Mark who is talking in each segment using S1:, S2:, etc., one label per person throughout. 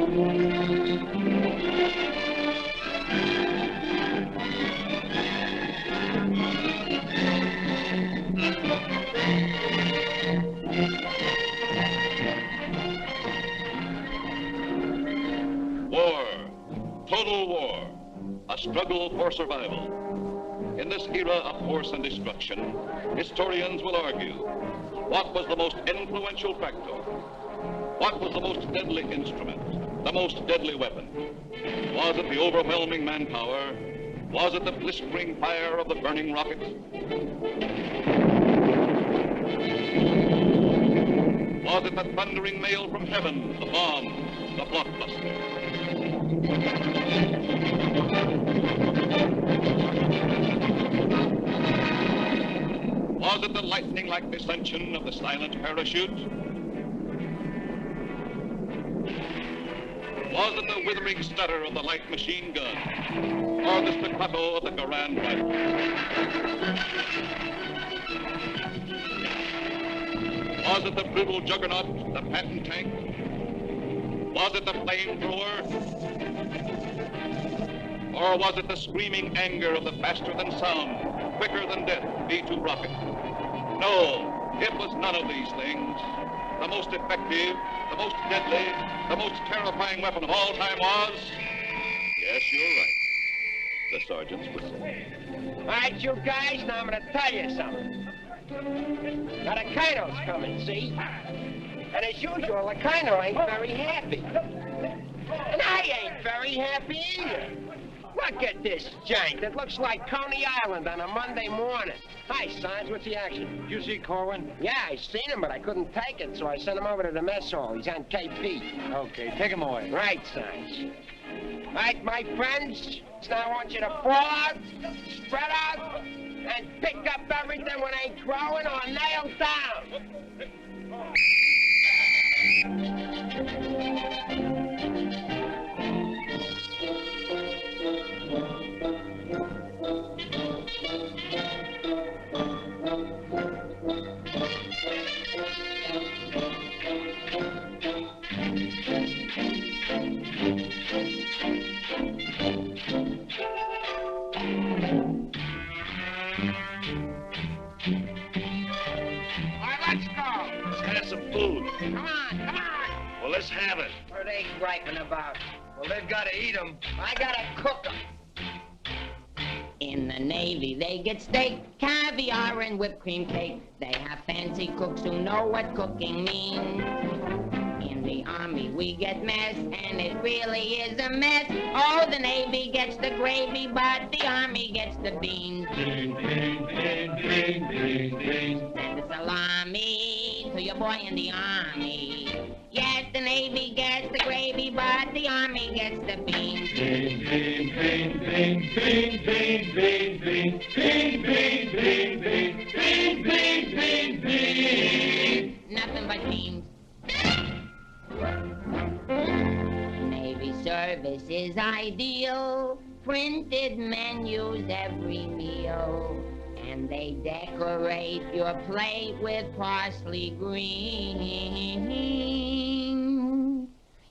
S1: War, total war, a struggle for survival. In this era of force and destruction, historians will argue, what was the most influential factor? What was the most deadly instrument, the most deadly weapon? Was it the overwhelming manpower? Was it the blistering fire of the burning rocket? Was it the thundering mail from heaven, the bomb, the blockbuster? Was it the lightning-like descension of the silent parachute? Was it the withering stutter of the light machine gun? Or the staccato of the Garand rifle? Was it the brutal juggernaut, the Patton tank? Was it the flamethrower? Or was it the screaming anger of the faster-than-sound, quicker-than-death B-2 rocket? No, it was none of these things. The most effective, the most deadly, the most terrifying weapon of all time was... Yes, you're right. The sergeant's whistle.
S2: All right, you guys, now I'm going to tell you something. Now, the colonel's coming, see? And as usual, the colonel ain't very happy. And I ain't very happy either. Look at this giant. It looks like Coney Island on a Monday morning. Hi, Sarge. What's the action?
S3: Did you see Corwin?
S2: Yeah, I seen him, but I couldn't take it, so I sent him over to the mess hall. He's on KP.
S3: Okay, take him away.
S2: Right, Sarge. All right, my friends. So now I want you to fall out, spread out, and pick up everything when ain't growing or nailed down.
S1: Come on, come on. Well, let's have it.
S2: What are they griping about?
S3: Well, they've got to eat them.
S2: I gotta cook them.
S4: In the Navy, they get steak, caviar, and whipped cream cake. They have fancy cooks who know what cooking means. In the Army, we get mess, and it really is a mess. Oh, the Navy gets the gravy, but the Army gets the beans.
S5: Bean, bean, bean, bean, bean, bean.
S4: Send a salami to your boy in the Army. Yes, the Navy gets the gravy, but the Army gets the beans.
S5: Bean, bean, bean, bean, bean, bean, bean, bean, bean, bean, bean, bean, bean, bean, bean, bean.
S4: Nothing but beans. Navy service is ideal. Printed menus every meal. And they decorate your plate with parsley green.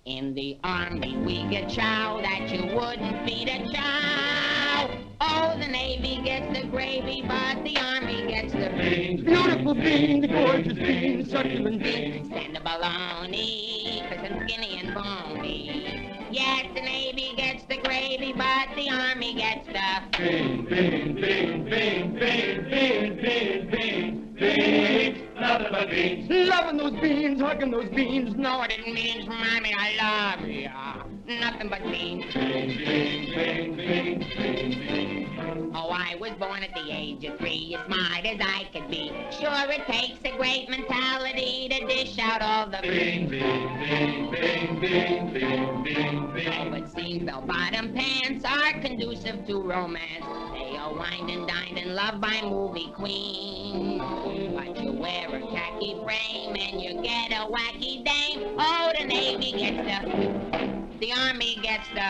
S4: In the Army, we get chow that you wouldn't feed a chow. Oh, the Navy gets the gravy, but the Army gets the beans.
S5: Beautiful beans, gorgeous beans, succulent beans.
S4: Stand the bologna, crisp and skinny and bony. Yes, the Navy gets the gravy, but the Army gets the
S5: bean, bean, bean, bean, bean, bean, bean, bean, beans. Nothing but beans.
S3: Loving those beans, hugging those beans.
S4: No, I didn't mean from Army, I love ya. Nothing but beans.
S5: Bean, bean, bean, bean, bean, bean.
S4: Oh, I was born at the age of 3, as smart as I could be. Sure, it takes a great mentality to dish out all the
S5: bean, bean, bean, bean, bean, bean, bean, bean.
S4: Oh, it seems bell-bottom pants are conducive to romance. They are wined and dined and loved by movie queens. But you wear a khaki frame and you get a wacky dame. Oh, the Navy gets the Army gets the...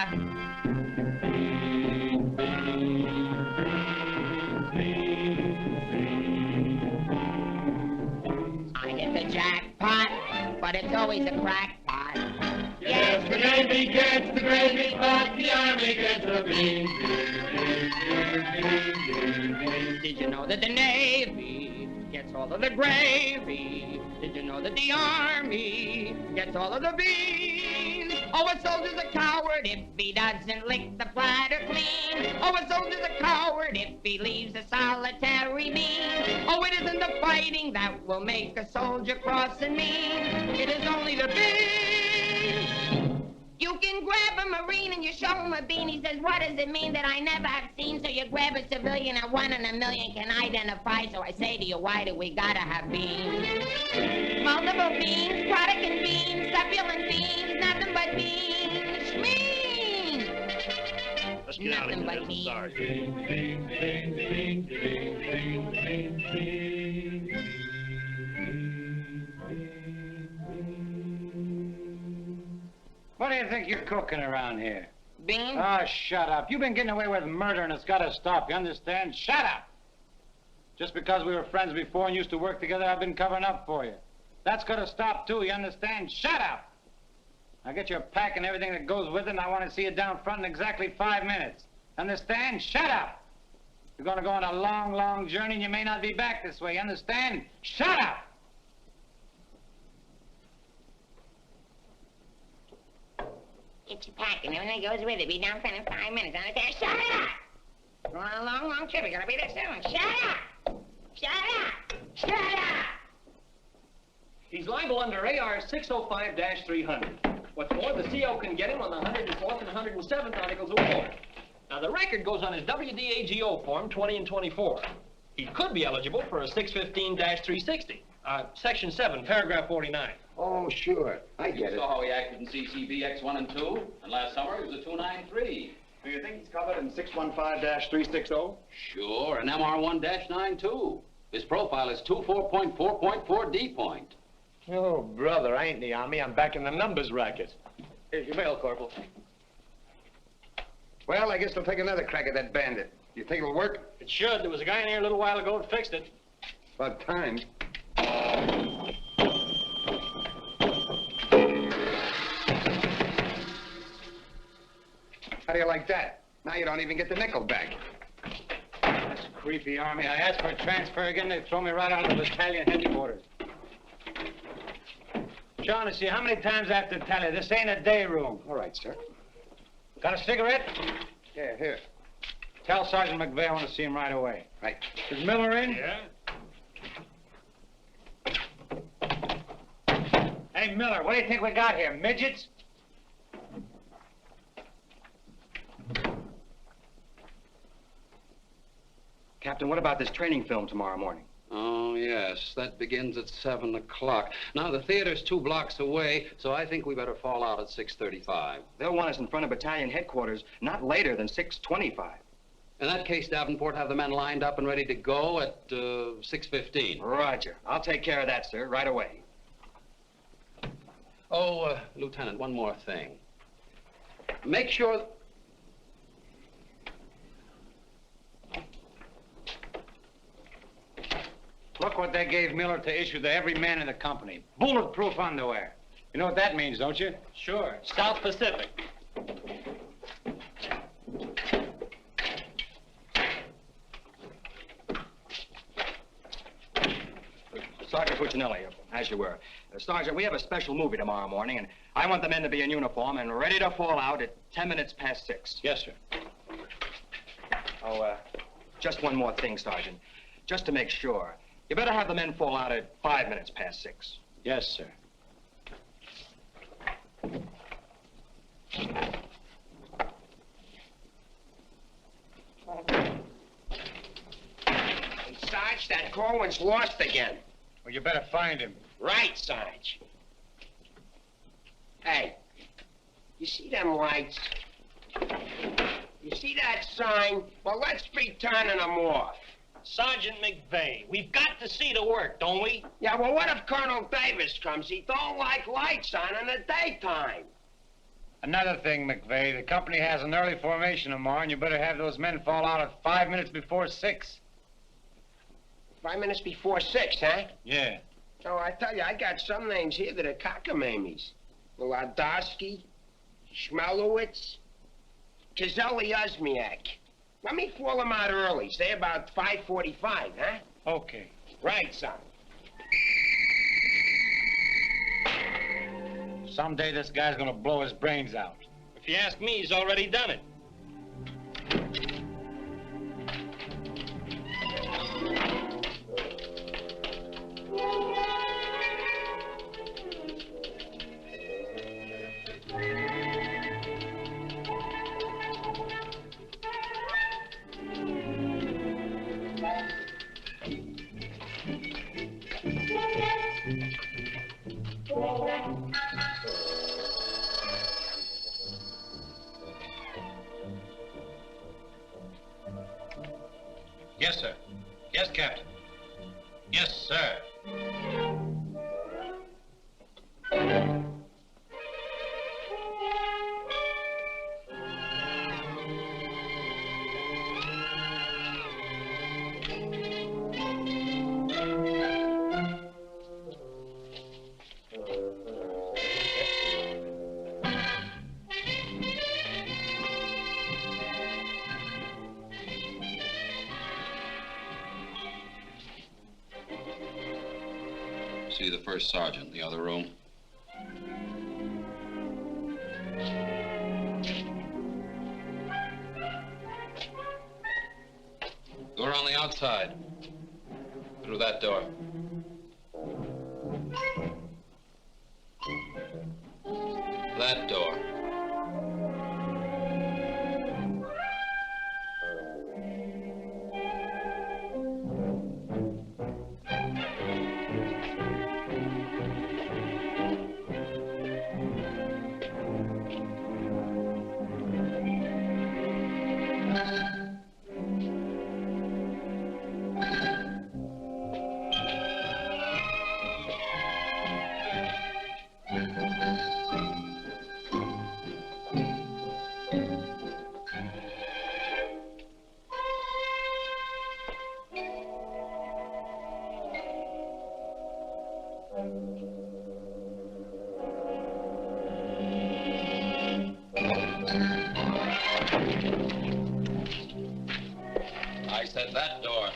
S4: I hit the jackpot, but it's always a crackpot. Yes, the
S5: The Navy gets the gravy, but the Army gets the beans. Beans, beans, beans, beans, beans.
S4: Did you know that the Navy gets all of the gravy? Did you know that the Army gets all of the beans? Oh, a soldier's a coward if he doesn't lick the platter clean. Oh, a soldier's a coward if he leaves a solitary bean. Oh, it isn't the fighting that will make a soldier cross and mean. It is only the beans. You can grab a Marine and you show him a bean. He says, what does it mean that I never have seen? So you grab a civilian that 1 in a million can identify. So I say to you, why do we gotta have beans? Multiple beans, product and beans, succulent beans, nothing but beans. Schmeans!
S6: Let's get out of
S4: Nothing
S6: here.
S4: but
S6: That's
S4: beans.
S6: sorry.
S5: Beans, beans, beans, beans, beans, beans, beans, beans.
S3: What do you think you're cooking around here?
S4: Beans?
S3: Oh, shut up. You've been getting away with murder and it's got to stop, you understand? Shut up! Just because we were friends before and used to work together, I've been covering up for you. That's got to stop, too, you understand? Shut up! Now get your pack and everything that goes with it, and I want to see you down front in exactly 5 minutes. Understand? Shut up! You're going to go on a long, long journey, and you may not be back this way, you understand? Shut up!
S4: Get your pack and everything that goes with it. Be down front in 5 minutes. Understand? Shut up! We're on a long, long trip. We're gonna be there soon. Shut up! Shut up! Shut up!
S7: He's liable under AR 605-300. What's more, the CO can get him on the 104th and 107th Articles of War. Now, the record goes on his WDAGO form 20 and 24. He could be eligible for a 615-360. Section 7, paragraph 49.
S2: Oh, sure. I get it.
S1: saw how he acted in CCB X1 and 2, and last summer he was a 293.
S3: Do you think he's covered in 615-360?
S1: Sure, and MR1-92. His profile is 24.4.4 D point.
S6: Oh, brother, I ain't in the Army. I'm back in the numbers racket.
S7: Here's your mail, Corporal.
S2: Well, I guess we'll take another crack at that bandit. You think it'll work?
S7: It should. There was a guy in here a little while ago that fixed it.
S2: About time. How do you like that? Now you don't even get the nickel back.
S3: That's creepy, Army. I asked for a transfer again, they throw me right out of the battalion headquarters. Shaughnessy, how many times I have to tell you, this ain't a day room.
S2: All right, sir.
S3: Got a cigarette?
S2: Yeah, here.
S3: Tell Sergeant McVeigh I want to see him right away.
S2: Right.
S3: Is Miller in?
S6: Yeah?
S3: Hey, Miller, what do you think we got here, midgets?
S8: Captain, what about this training film tomorrow morning?
S1: Oh, yes, that begins at 7 o'clock. Now, the theater's 2 blocks away, so I think we better fall out at 6:35.
S8: They'll want us in front of battalion headquarters not later than 6:25.
S1: In that case, Davenport, have the men lined up and ready to go at 6:15.
S8: Roger. I'll take care of that, sir, right away.
S1: Oh, Lieutenant, one more thing. Make sure...
S3: Look what they gave Miller to issue to every man in the company. Bulletproof underwear. You know what that means, don't you?
S7: Sure. South Pacific.
S8: Sergeant Puccinelli, as you were. Sergeant, we have a special movie tomorrow morning, and I want the men to be in uniform and ready to fall out at 10 minutes past 6.
S7: Yes, sir.
S8: Oh, just one more thing, Sergeant. Just to make sure. You better have the men fall out at 5 minutes past 6.
S3: Yes, sir.
S2: Hey, Sarge, that Corwin's lost again.
S3: Well, you better find him.
S2: Right, Sarge. Hey, you see them lights? You see that sign? Well, let's be turning them off.
S7: Sergeant McVeigh, we've got to see the work, don't we?
S2: Yeah, well, what if Colonel Davis comes? He don't like lights on in the daytime.
S3: Another thing, McVeigh, the company has an early formation tomorrow, and you better have those men fall out at 5 minutes before 6.
S2: 5 minutes before 6, huh?
S3: Yeah.
S2: Oh, I tell you, I got some names here that are cockamammies. Wladowski, Schmelowitz? Kazelli Osmiak. Let me call him out early, say about 5:45, huh?
S3: Okay.
S2: Right, son.
S3: Someday this guy's gonna blow his brains out.
S7: If you ask me, he's already done it.
S3: Yes, sir. Yes, Captain. Yes, sir.
S1: See the first sergeant in the other room. Go around the outside. Through that door. That door. I said that door.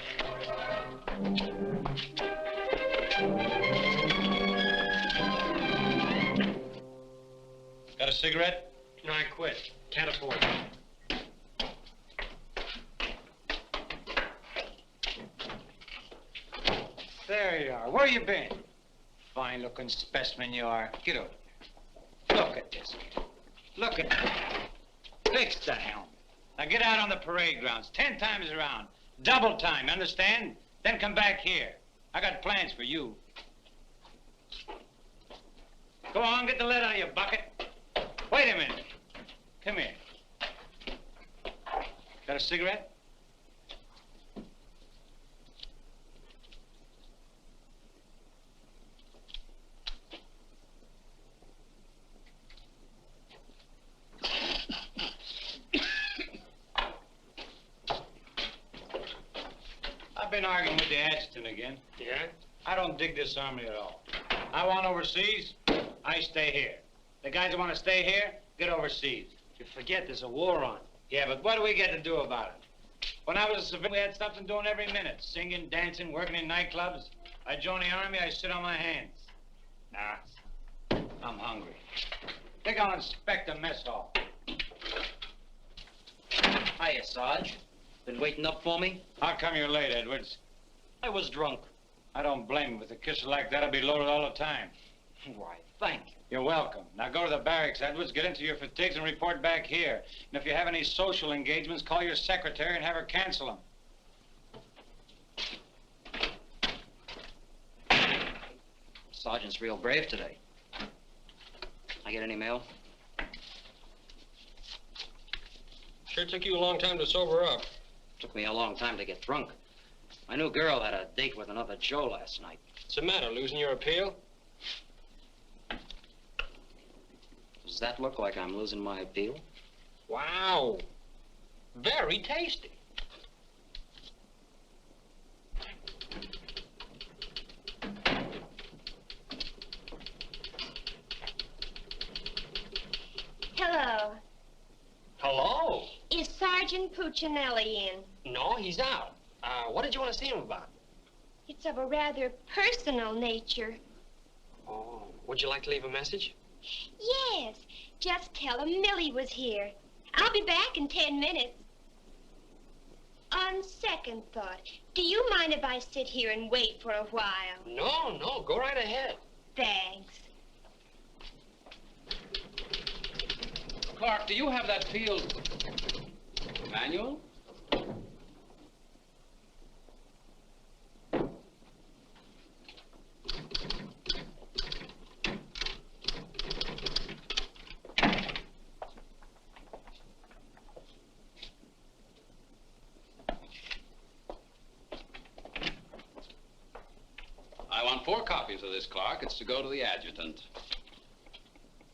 S3: Got a cigarette?
S7: No, I quit. Can't afford it.
S3: There you are. Where you been? Fine-looking specimen you are. Get over here. Look at this. Look at that. Fix the helmet. Now get out on the parade grounds 10 times around. Double time, understand? Then come back here. I got plans for you. Go on, get the lead out of your bucket. Wait a minute. Come here. Got a cigarette? I've been arguing with the adjutant again.
S7: Yeah?
S3: I don't dig this army at all. I want overseas, I stay here. The guys that want to stay here, get overseas.
S7: You forget there's a war on.
S3: Yeah, but what do we get to do about it? When I was a civilian, we had something doing every minute. Singing, dancing, working in nightclubs. I joined the army, I sit on my hands. Nah, I'm hungry. Think I'll inspect the mess hall.
S8: Hiya, Sarge. Been waiting up for me?
S3: How come you're late, Edwards?
S8: I was drunk.
S3: I don't blame you. With a kisser like that, I'll be loaded all the time.
S8: Why, thank you.
S3: You're welcome. Now go to the barracks, Edwards, get into your fatigues and report back here. And if you have any social engagements, call your secretary and have her cancel them.
S8: Sergeant's real brave today. I get any mail?
S7: Sure took you a long time to sober up.
S8: Took me a long time to get drunk. My new girl had a date with another Joe last night.
S7: What's the matter, losing your appeal?
S8: Does that look like I'm losing my appeal?
S7: Wow. Very tasty.
S9: Hello.
S7: Hello?
S9: Is Sergeant Puccinelli in?
S7: No, he's out. What did you want to see him about?
S9: It's of a rather personal nature.
S7: Oh, would you like to leave a message?
S9: Yes. Just tell him Millie was here. I'll be back in 10 minutes. On second thought, do you mind if I sit here and wait for a while?
S7: No, go right ahead.
S9: Thanks.
S10: Clark, do you have that field manual? I want 4 copies of this, Clark. It's to go to the adjutant.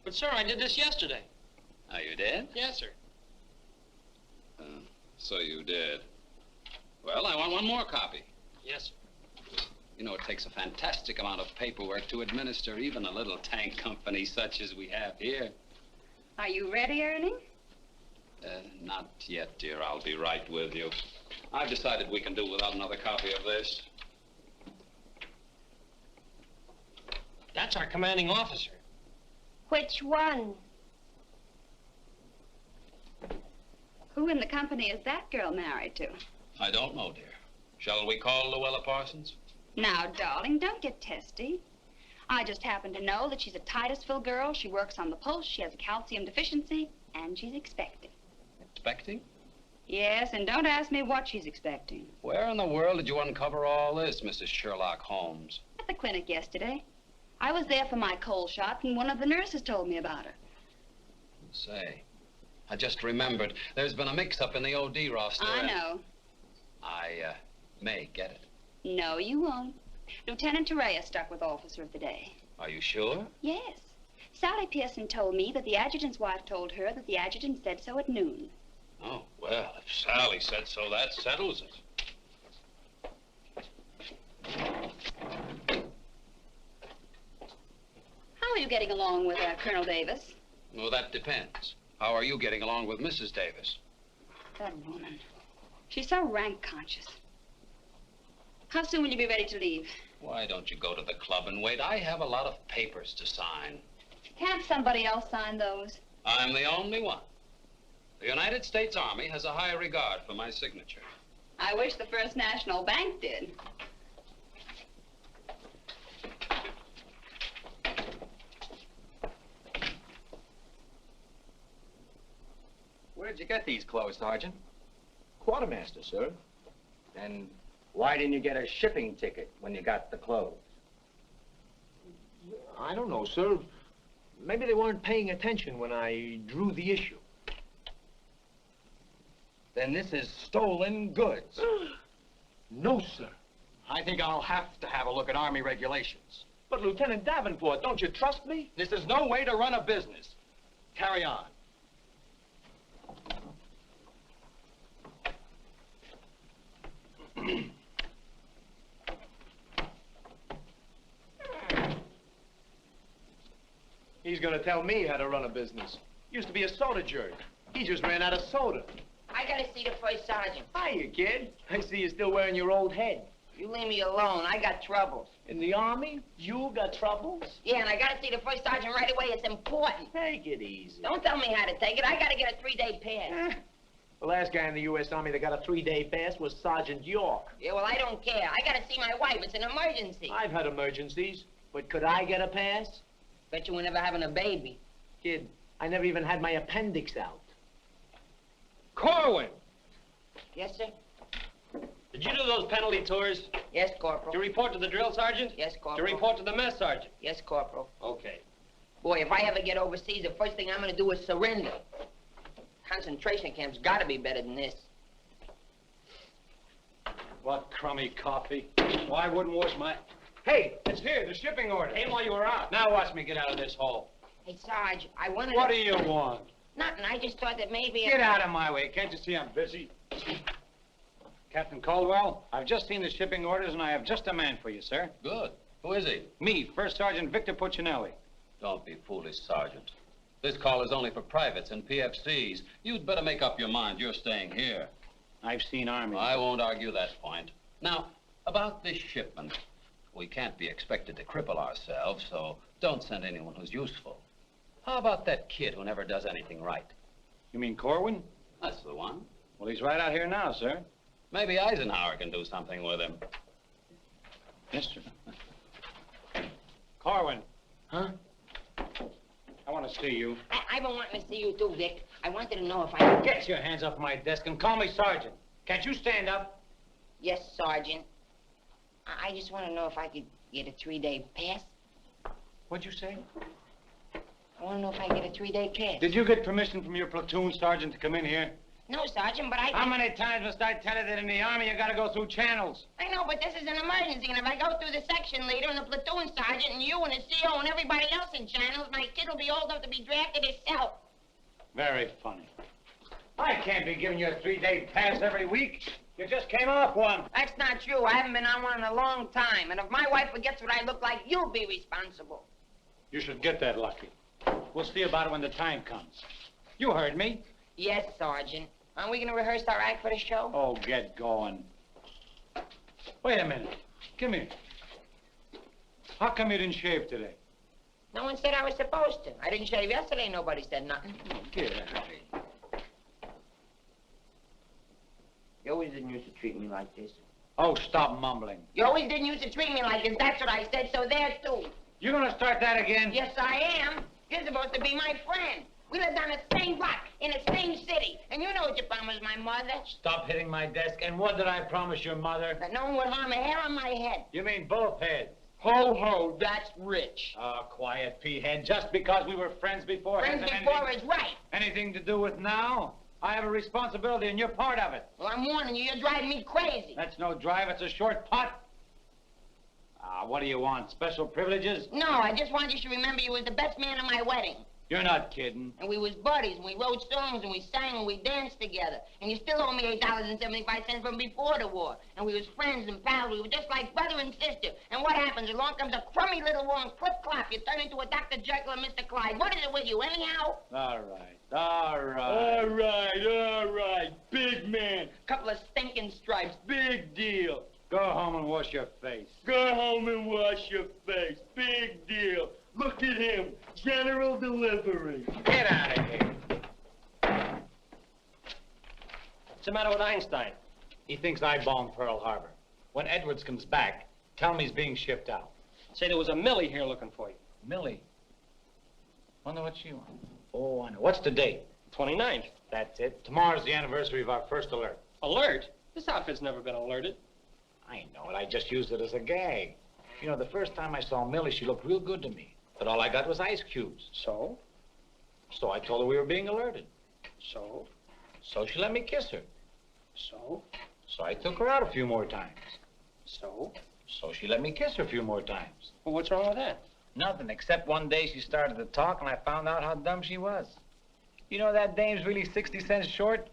S7: But, sir, I did this yesterday.
S10: Oh, you did?
S7: Yes, sir.
S10: So you did. Well, I want 1 more copy.
S7: Yes, sir.
S10: You know, it takes a fantastic amount of paperwork to administer even a little tank company such as we have here.
S11: Are you ready, Ernie?
S10: Not yet, dear. I'll be right with you. I've decided we can do without another copy of this.
S7: That's our commanding officer.
S9: Which one?
S11: Who in the company is that girl married to?
S10: I don't know, dear. Shall we call Luella Parsons?
S11: Now, darling, don't get testy. I just happen to know that she's a Titusville girl. She works on the post. She has a calcium deficiency, and she's expecting.
S10: Expecting?
S11: Yes, and don't ask me what she's expecting.
S10: Where in the world did you uncover all this, Mrs. Sherlock Holmes?
S11: At the clinic yesterday. I was there for my cold shot, and one of the nurses told me about her.
S10: Say, I just remembered. There's been a mix-up in the OD roster.
S11: I know.
S10: I may get it.
S11: No, you won't. Lieutenant Torrea stuck with Officer of the Day.
S10: Are you sure?
S11: Yes. Sally Pearson told me that the adjutant's wife told her that the adjutant said so at noon.
S10: Oh, well, if Sally said so, that settles it.
S11: How are you getting along with Colonel Davis?
S10: Well, that depends. How are you getting along with Mrs. Davis?
S11: That woman. She's so rank conscious. How soon will you be ready to leave?
S10: Why don't you go to the club and wait? I have a lot of papers to sign.
S11: Can't somebody else sign those?
S10: I'm the only one. The United States Army has a high regard for my signature.
S11: I wish the First National Bank did.
S8: Where'd you get these clothes, Sergeant?
S6: Quartermaster, sir.
S8: And why didn't you get a shipping ticket when you got the clothes?
S6: I don't know, sir. Maybe they weren't paying attention when I drew the issue.
S8: Then this is stolen goods.
S6: No, sir.
S8: I think I'll have to have a look at Army regulations.
S6: But, Lieutenant Davenport, don't you trust me?
S8: This is no way to run a business. Carry on.
S6: He's gonna tell me how to run a business. Used to be a soda jerk. He just ran out of soda.
S4: I gotta see the first sergeant.
S6: Hiya, kid. I see you're still wearing your old head.
S4: You leave me alone. I got troubles.
S6: In the Army? You got troubles?
S4: Yeah, and I gotta see the first sergeant right away. It's important.
S6: Take it easy.
S4: Don't tell me how to take it. I gotta get a 3-day pass.
S6: The last guy in the U.S. Army that got a 3-day pass was Sergeant York.
S4: Yeah, well, I don't care. I gotta see my wife. It's an emergency.
S6: I've had emergencies, but could I get a pass?
S4: Bet you were never having a baby.
S6: Kid, I never even had my appendix out.
S7: Corwin!
S4: Yes, sir?
S7: Did you do those penalty tours?
S4: Yes, Corporal.
S7: To report to the drill sergeant?
S4: Yes,
S7: To
S4: Corporal.
S7: report to the mess sergeant?
S4: Yes, Corporal.
S7: Okay.
S4: Boy, if I ever get overseas, the first thing I'm gonna do is surrender. Concentration camp's gotta be better than this.
S3: What crummy coffee. Why wouldn't wash my...
S6: Hey,
S3: It's here, the shipping order.
S7: Came while you were out.
S3: Now watch me get out of this hole.
S4: Hey, Sarge, I wanted
S3: What
S4: to...
S3: do you want?
S4: Nothing. I just thought that maybe...
S3: Get out of my way. Can't you see I'm busy? Captain Caldwell, I've just seen the shipping orders, and I have just a man for you, sir.
S10: Good. Who is he?
S3: Me, First Sergeant Victor Puccinelli.
S10: Don't be foolish, Sergeant. This call is only for privates and PFCs. You'd better make up your mind. You're staying here.
S3: I've seen armies.
S10: I won't argue that point. Now, about this shipment. We can't be expected to cripple ourselves, so don't send anyone who's useful. How about that kid who never does anything right?
S3: You mean Corwin?
S10: That's the one.
S3: Well, he's right out here now, sir.
S10: Maybe Eisenhower can do something with him.
S3: Yes, sir. Corwin. Huh? I want to see you.
S4: I've been wanting to see you too, Dick. I wanted to know if I could...
S3: Get your hands off my desk and call me Sergeant. Can't you stand up?
S4: Yes, Sergeant. I just want to know if I could get a 3-day pass.
S3: What'd you say?
S4: I want to know if I get a 3-day pass.
S3: Did you get permission from your platoon sergeant to come in here?
S4: No, Sergeant, but I...
S3: How many times must I tell you that in the Army you gotta go through channels?
S4: I know, but this is an emergency, and if I go through the section leader and the platoon sergeant and you and the CO and everybody else in channels, my kid will be old enough to be drafted himself.
S3: Very funny. I can't be giving you a 3-day pass every week. You just came off one.
S4: That's not true. I haven't been on one in a long time, and if my wife forgets what I look like, you'll be responsible.
S3: You should get that lucky. We'll see about it when the time comes. You heard me.
S4: Yes, Sergeant. Aren't we going to rehearse our act for the show?
S3: Oh, get going. Wait a minute. Come here. How come you didn't shave today?
S4: No one said I was supposed to. I didn't shave yesterday. Nobody said nothing.
S3: Oh, get out of here.
S4: You always didn't used to treat me like this.
S3: Oh, stop mumbling.
S4: You always didn't used to treat me like this. That's what I said, so there, too.
S3: You gonna start that again?
S4: Yes, I am. You're supposed to be my friend. We lived on the same block, in the same city. And you know what you promised my mother.
S3: Stop hitting my desk. And what did I promise your mother?
S4: That no one would harm a hair on my head.
S3: You mean both heads?
S4: Ho, ho, that's rich.
S3: Oh, quiet, P-head. Just because we were friends before...
S4: Friends before is right.
S3: Anything to do with now? I have a responsibility, and you're part of it.
S4: Well, I'm warning you, you're driving me crazy.
S3: That's no drive, it's a short putt. What do you want, special privileges?
S4: No, I just want you to remember you was the best man at my wedding.
S3: You're not kidding.
S4: And we was buddies, and we wrote songs, and we sang, and we danced together. And you still owe me $8.75 from before the war. And we was friends and pals. We were just like brother and sister. And what happens? Along comes a crummy little war and clip-clop. You turn into a Dr. Jekyll and Mr. Clyde. What is it with you, anyhow?
S3: All right. Big man.
S4: Couple of stinking stripes.
S3: Big deal. Go home and wash your face.
S5: Go home and wash your face. Big deal. Look at him. General delivery.
S3: Get out of here.
S7: What's the matter with Einstein?
S3: He thinks I bombed Pearl Harbor. When Edwards comes back, tell him he's being shipped out.
S7: Say there was a Millie here looking for you.
S3: Millie? Wonder what she wants. Oh, I know. What's the date?
S7: 29th.
S3: That's it. Tomorrow's the anniversary of our first alert.
S7: Alert? This outfit's never been alerted.
S3: I know it. I just used it as a gag. You know, the first time I saw Millie, she looked real good to me. But all I got was ice cubes.
S7: So?
S3: So I told her we were being alerted.
S7: So?
S3: So she let me kiss her.
S7: So?
S3: So I took her out a few more times.
S7: So?
S3: So she let me kiss her a few more times.
S7: Well, what's wrong with that?
S3: Nothing, except one day she started to talk and I found out how dumb she was. You know that dame's really 60 cents short?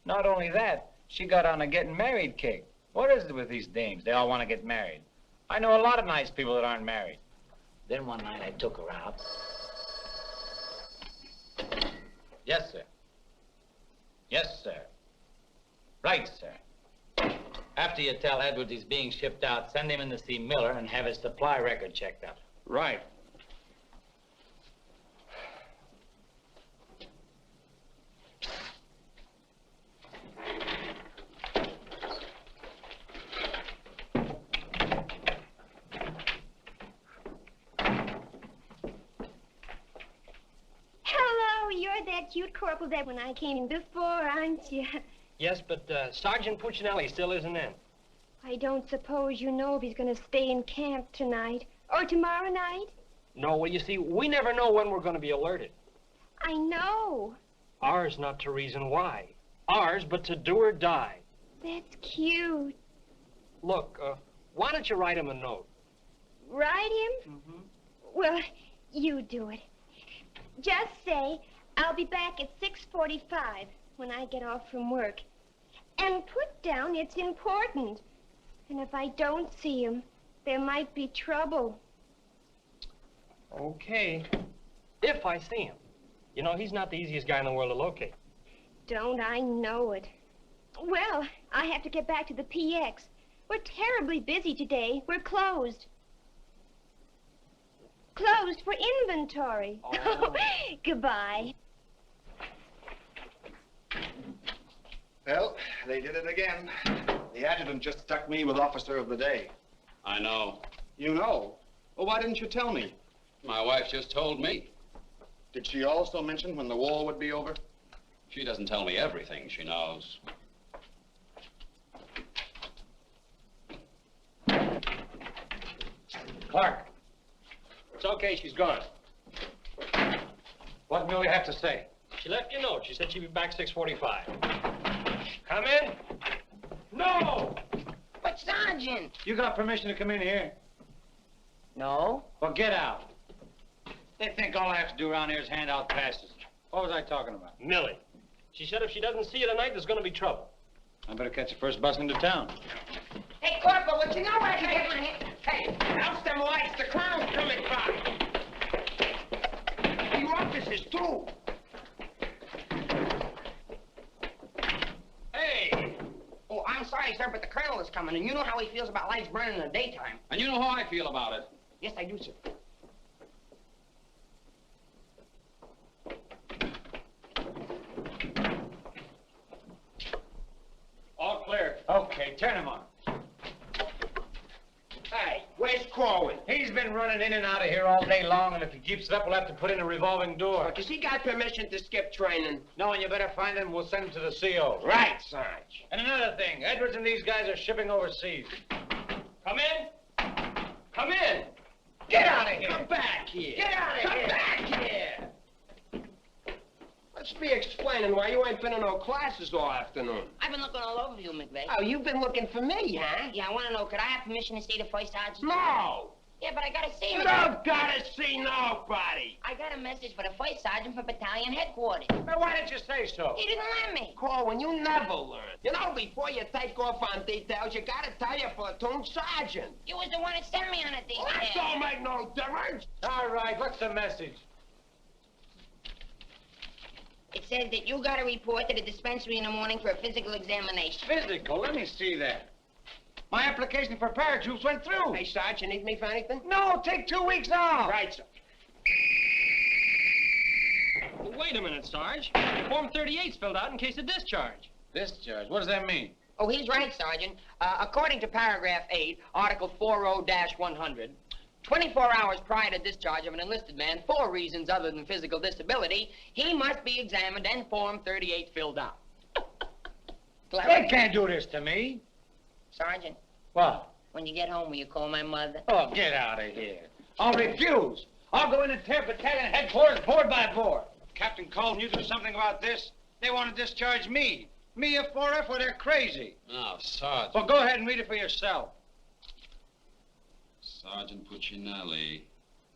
S3: Not only that, she got on a getting married kick. What is it with these dames? They all want to get married. I know a lot of nice people that aren't married. Then one night I took her out. Yes, sir. Yes, sir. Right, sir. After you tell Edwards he's being shipped out, send him in to see Miller and have his supply record checked out.
S7: Right.
S9: You're that cute corporal that when I came in before, aren't you?
S7: Yes, but Sergeant Puccinelli still isn't in.
S9: I don't suppose you know if he's going to stay in camp tonight or tomorrow night?
S7: No, well, you see, we never know when we're going to be alerted.
S9: I know.
S7: Ours not to reason why. Ours, but to do or die.
S9: That's cute.
S7: Look, why don't you write him a note?
S9: Write him?
S7: Mm-hmm.
S9: Well, you do it. Just say, I'll be back at 6:45 when I get off from work. And put down it's important. And if I don't see him, there might be trouble.
S7: Okay. If I see him. You know, he's not the easiest guy in the world to locate.
S9: Don't I know it? Well, I have to get back to the PX. We're terribly busy today. We're closed. Closed for inventory.
S7: Oh.
S9: Goodbye.
S6: Well, they did it again. The adjutant just stuck me with officer of the day.
S10: I know.
S6: You know? Well, why didn't you tell me?
S10: My wife just told me.
S6: Did she also mention when the war would be over?
S10: She doesn't tell me everything she knows.
S3: Clark,
S7: It's okay, she's gone.
S3: what do we have to say?
S7: She left you a note. She said she'd be back 6:45. Come in. No!
S4: But, Sergeant.
S3: You got permission to come in here?
S4: No.
S3: Well, get out. They think all I have to do around here is hand out passes. What was I talking about?
S7: Millie. She said if she doesn't see you tonight, there's going to be trouble.
S3: I better catch the first bus into town.
S2: Hey, Corporal, would you know where I can get my hand? Hey, house them lights. The crown's coming by. You officers, too.
S7: Hey!
S2: Oh, I'm sorry, sir, but the colonel is coming, and you know how he feels about lights burning in the daytime.
S10: And you know how I feel about it.
S2: Yes, I do, sir.
S3: All clear. Okay, turn him on.
S2: Hey, where's Corwin?
S3: He's been running in and out of here all day long, and if he keeps it up, we'll have to put in a revolving door.
S2: Does he got permission to skip training?
S3: No, and you better find him. We'll send him to the CO.
S2: Right, Sarge.
S3: And another thing, Edwards and these guys are shipping overseas.
S7: Come in. Come in.
S2: Get out of here. Come back here.
S7: Get out of here.
S2: Come back here. Let's be explaining why you ain't been in no classes all afternoon.
S4: I've been looking all over you, McVeigh.
S2: Oh, you've been looking for me, huh?
S4: Yeah, I want to know, could I have permission to see the first sergeant?
S2: No.
S4: Yeah, but I got to see him.
S2: You don't gotta see nobody.
S4: I got a message for the first sergeant for battalion headquarters.
S3: Now, why didn't you say so?
S4: He didn't let me.
S2: Corwin, you never learn. You know, before you take off on details, you gotta tell your platoon sergeant.
S4: You was the one that sent me on a detail.
S2: Well, that don't make no difference.
S3: All right, what's the message?
S4: It says that you got to report to the dispensary in the morning for a physical examination.
S3: Physical? Let me see that. My application for paratroops went through.
S2: Hey, Sarge, you need me for anything?
S3: No, take 2 weeks off.
S2: Right, sir.
S7: Well, wait a minute, Sarge. Form 38's filled out in case of discharge.
S3: Discharge? What does that mean?
S4: Oh, he's right, Sergeant. According to paragraph 8, Article 40-100, 24 hours prior to discharge of an enlisted man for reasons other than physical disability, he must be examined and Form 38 filled out. Clever.
S3: They can't do this to me.
S4: Sergeant,
S3: What?
S4: when you get home, will you call my mother?
S3: Oh, get out of here. I'll refuse. I'll go in and tear battalion headquarters board by board. Captain called and you do something about this. They want to discharge me. Me, a 4F, well, they're crazy.
S10: Now, Sergeant.
S3: Well, go ahead and read it for yourself.
S10: Sergeant Puccinelli.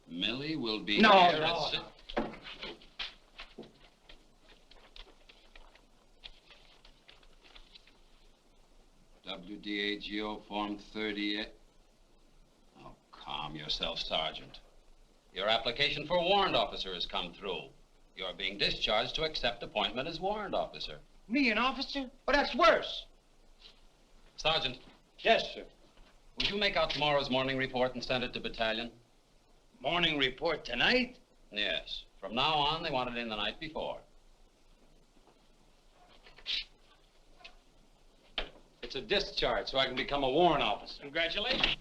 S10: Millie will be
S3: No,
S10: here
S3: no.
S10: at WDAGO Form 38. Oh, calm yourself, Sergeant. Your application for warrant officer has come through. You're being discharged to accept appointment as warrant officer.
S3: Me, an officer? Oh, that's worse.
S10: Sergeant,
S3: Yes, sir.
S10: would you make out tomorrow's morning report and send it to battalion?
S3: Morning report tonight?
S10: Yes. From now on, they want it in the night before.
S3: It's a discharge, so I can become a warrant officer.
S7: Congratulations.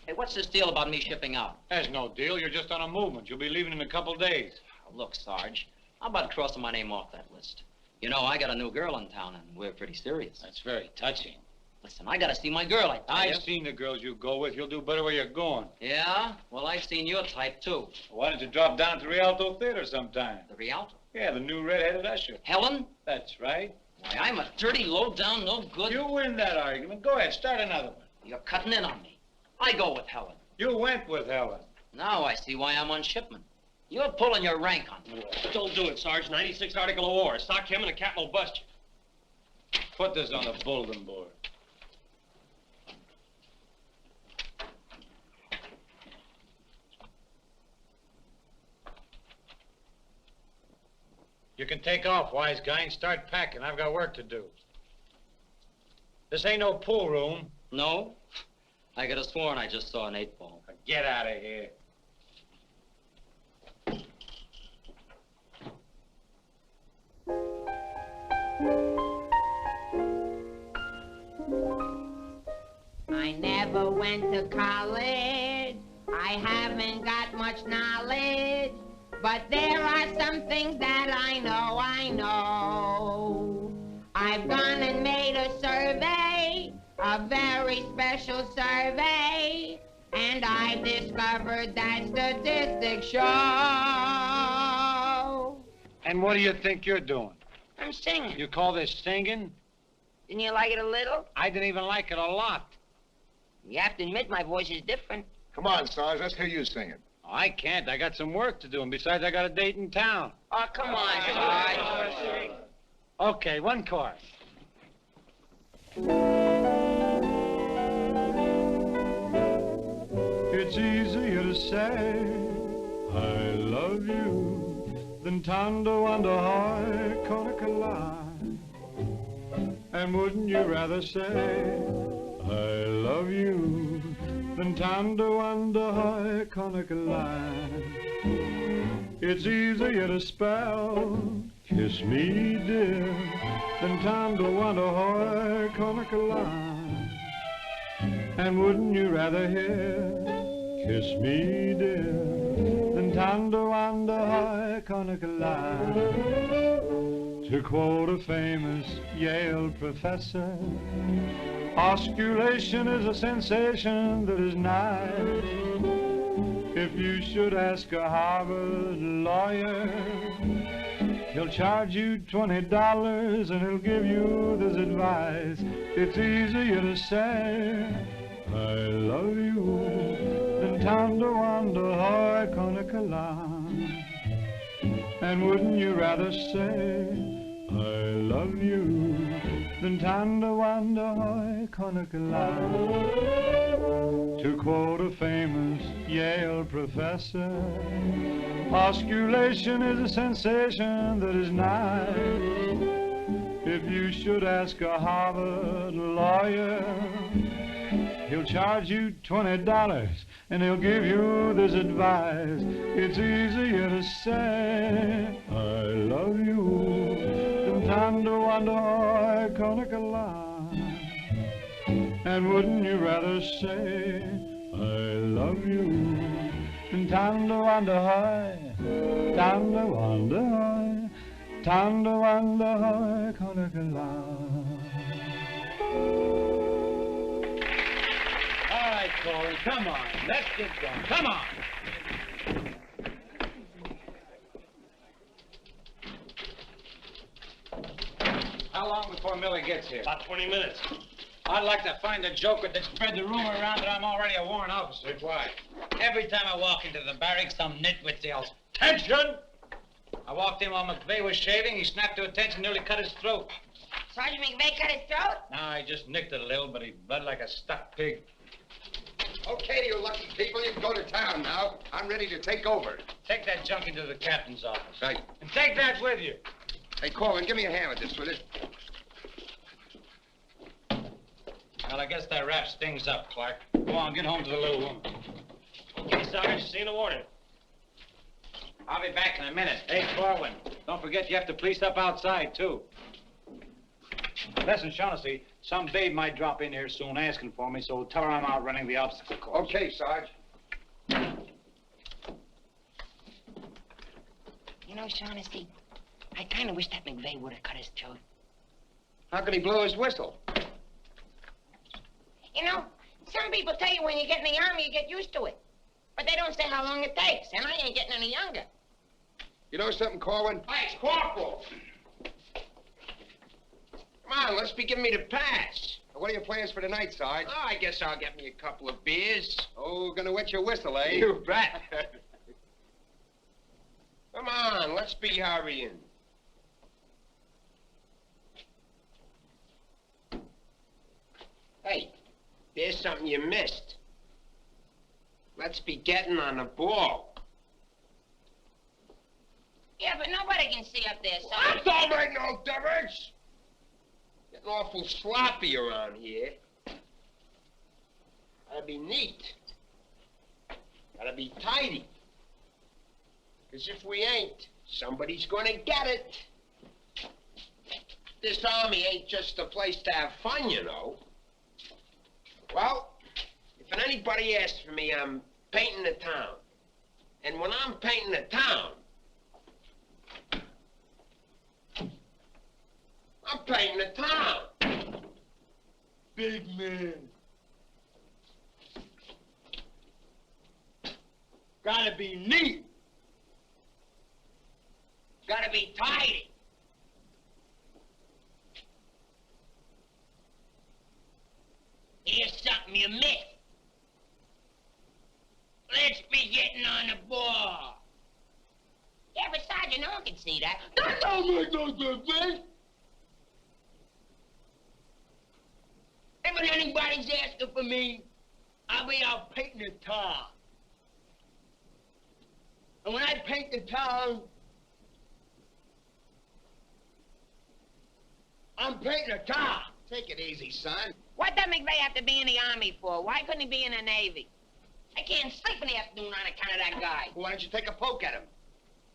S12: Hey, what's this deal about me shipping out?
S3: There's no deal. You're just on a movement. You'll be leaving in a couple days.
S12: Look, Sarge, how about crossing my name off that list? You know, I got a new girl in town, and we're pretty serious.
S3: That's very touching.
S12: Listen, I gotta see my girl, I tell you.
S3: I've seen the girls you go with. You'll do better where you're going.
S12: Yeah? Well, I've seen your type, too.
S3: Why don't you drop down to Rialto Theater sometime?
S12: The Rialto?
S3: Yeah, the new red-headed usher.
S12: Helen?
S3: That's right.
S12: Why, I'm a dirty, low-down, no good...
S3: You win that argument. Go ahead, start another one.
S12: You're cutting in on me. I go with Helen.
S3: You went with Helen.
S12: Now I see why I'm on shipment. You're pulling your rank on me.
S7: Don't do it, Sarge. 96 Article of War. Sock him and the captain will bust you.
S3: Put this on the bulletin board. You can take off, wise guy, and start packing. I've got work to do. This ain't no pool room.
S12: No? I could have sworn I just saw an 8-ball.
S3: Get out of here.
S4: I never went to college. I haven't got much knowledge. But there are some things that I know. I've gone and made a survey, a very special survey, and I've discovered that statistics show.
S3: And what do you think you're doing?
S2: I'm singing.
S3: You call this singing?
S2: Didn't you like it a little?
S3: I didn't even like it a lot.
S2: You have to admit my voice is different.
S13: Come on, Sarge, let's hear you singing.
S3: I can't. I got some work to do, and besides, I got a date in town.
S2: Oh, come on, Sarge.
S3: Okay, one chorus.
S5: It's easier to say I love you than Tondo under high Conakala. And wouldn't you rather say I love you than Tondo under high Conakala? It's easier to spell kiss me dear than Tondo under high Conakala. And wouldn't you rather hear kiss me dear than Tondo under high Conakala? To quote a famous Yale professor, osculation is a sensation that is nice. If you should ask a Harvard lawyer, he'll charge you $20 and he'll give you this advice. It's easier to say I love you than Tondo under high Conakala. And wouldn't you rather say I love you than Tondo under high Conakala? To quote a famous Yale professor, osculation is a sensation that is nice. If you should ask a Harvard lawyer, he'll charge you $20 and he'll give you this advice. It's easier to say I love you than Tondo under high Conakala. And wouldn't you rather say I love you than Tondo under high, Tondo under high, Tondo under high Conakala?
S3: All right, Corwin, come on. Let's get going. Come on. How long before Millie gets here?
S7: About 20 minutes.
S3: I'd like to find a joker that spread the rumor around that I'm already a warrant officer. Why? Every time I walk into the barracks, some nitwit yells, "Attention!" I walked in while McVeigh was shaving. He snapped to attention, nearly cut his throat.
S2: Sergeant McVeigh cut his throat?
S3: No, I just nicked it a little, but he bled like a stuck pig.
S13: Okay, you lucky people, you can go to town now. I'm ready to take over.
S3: Take that junk into the captain's office.
S13: Right.
S3: And take that with you.
S13: Hey, Corwin, give me a hand with this, will you?
S3: Well, I guess that wraps things up, Clark. Go on, get home to the little woman.
S7: Okay, Sarge, see you in the morning.
S3: I'll be back in a minute. Hey, Corwin, don't forget you have to police up outside, too. Listen, Shaughnessy, some babe might drop in here soon asking for me, so tell her I'm out running the obstacle course.
S13: Okay, Sarge.
S2: You know, Shaughnessy, I kind of wish that McVeigh would have cut his throat.
S13: How could he blow his whistle?
S4: You know, some people tell you when you get in the army, you get used to it. But they don't say how long it takes, and I ain't getting any younger.
S13: You know something, Corwin?
S2: Hey, it's Corporal.
S13: Come on, let's be giving me the pass. What are your plans for tonight, Sarge?
S2: Oh, I guess I'll get me a couple of beers.
S13: Oh, gonna wet your whistle, eh?
S2: You bet. Come on, let's be hurrying. Hey, there's something you missed. Let's be getting on the ball.
S4: Yeah, but nobody can see up there, so...
S2: That don't make no difference. Getting awful sloppy around here. Gotta be neat. Gotta be tidy. Because if we ain't, somebody's gonna get it. This army ain't just a place to have fun, you know. Well, if anybody asks for me, I'm painting the town. And when I'm painting the town, I'm painting the town. Big man. Gotta be neat. Gotta be tidy. Here's something you missed. Let's be getting on the ball.
S4: Yeah, but Sergeant, no one can see that.
S2: That don't make no difference. And when anybody's asking for me, I'll be out painting the town. And when I paint the town, I'm painting the town. Take it easy, son.
S4: What does McVeigh have to be in the Army for? Why couldn't he be in the Navy? I can't sleep in the afternoon on account of that guy.
S2: Why don't you take a poke at him?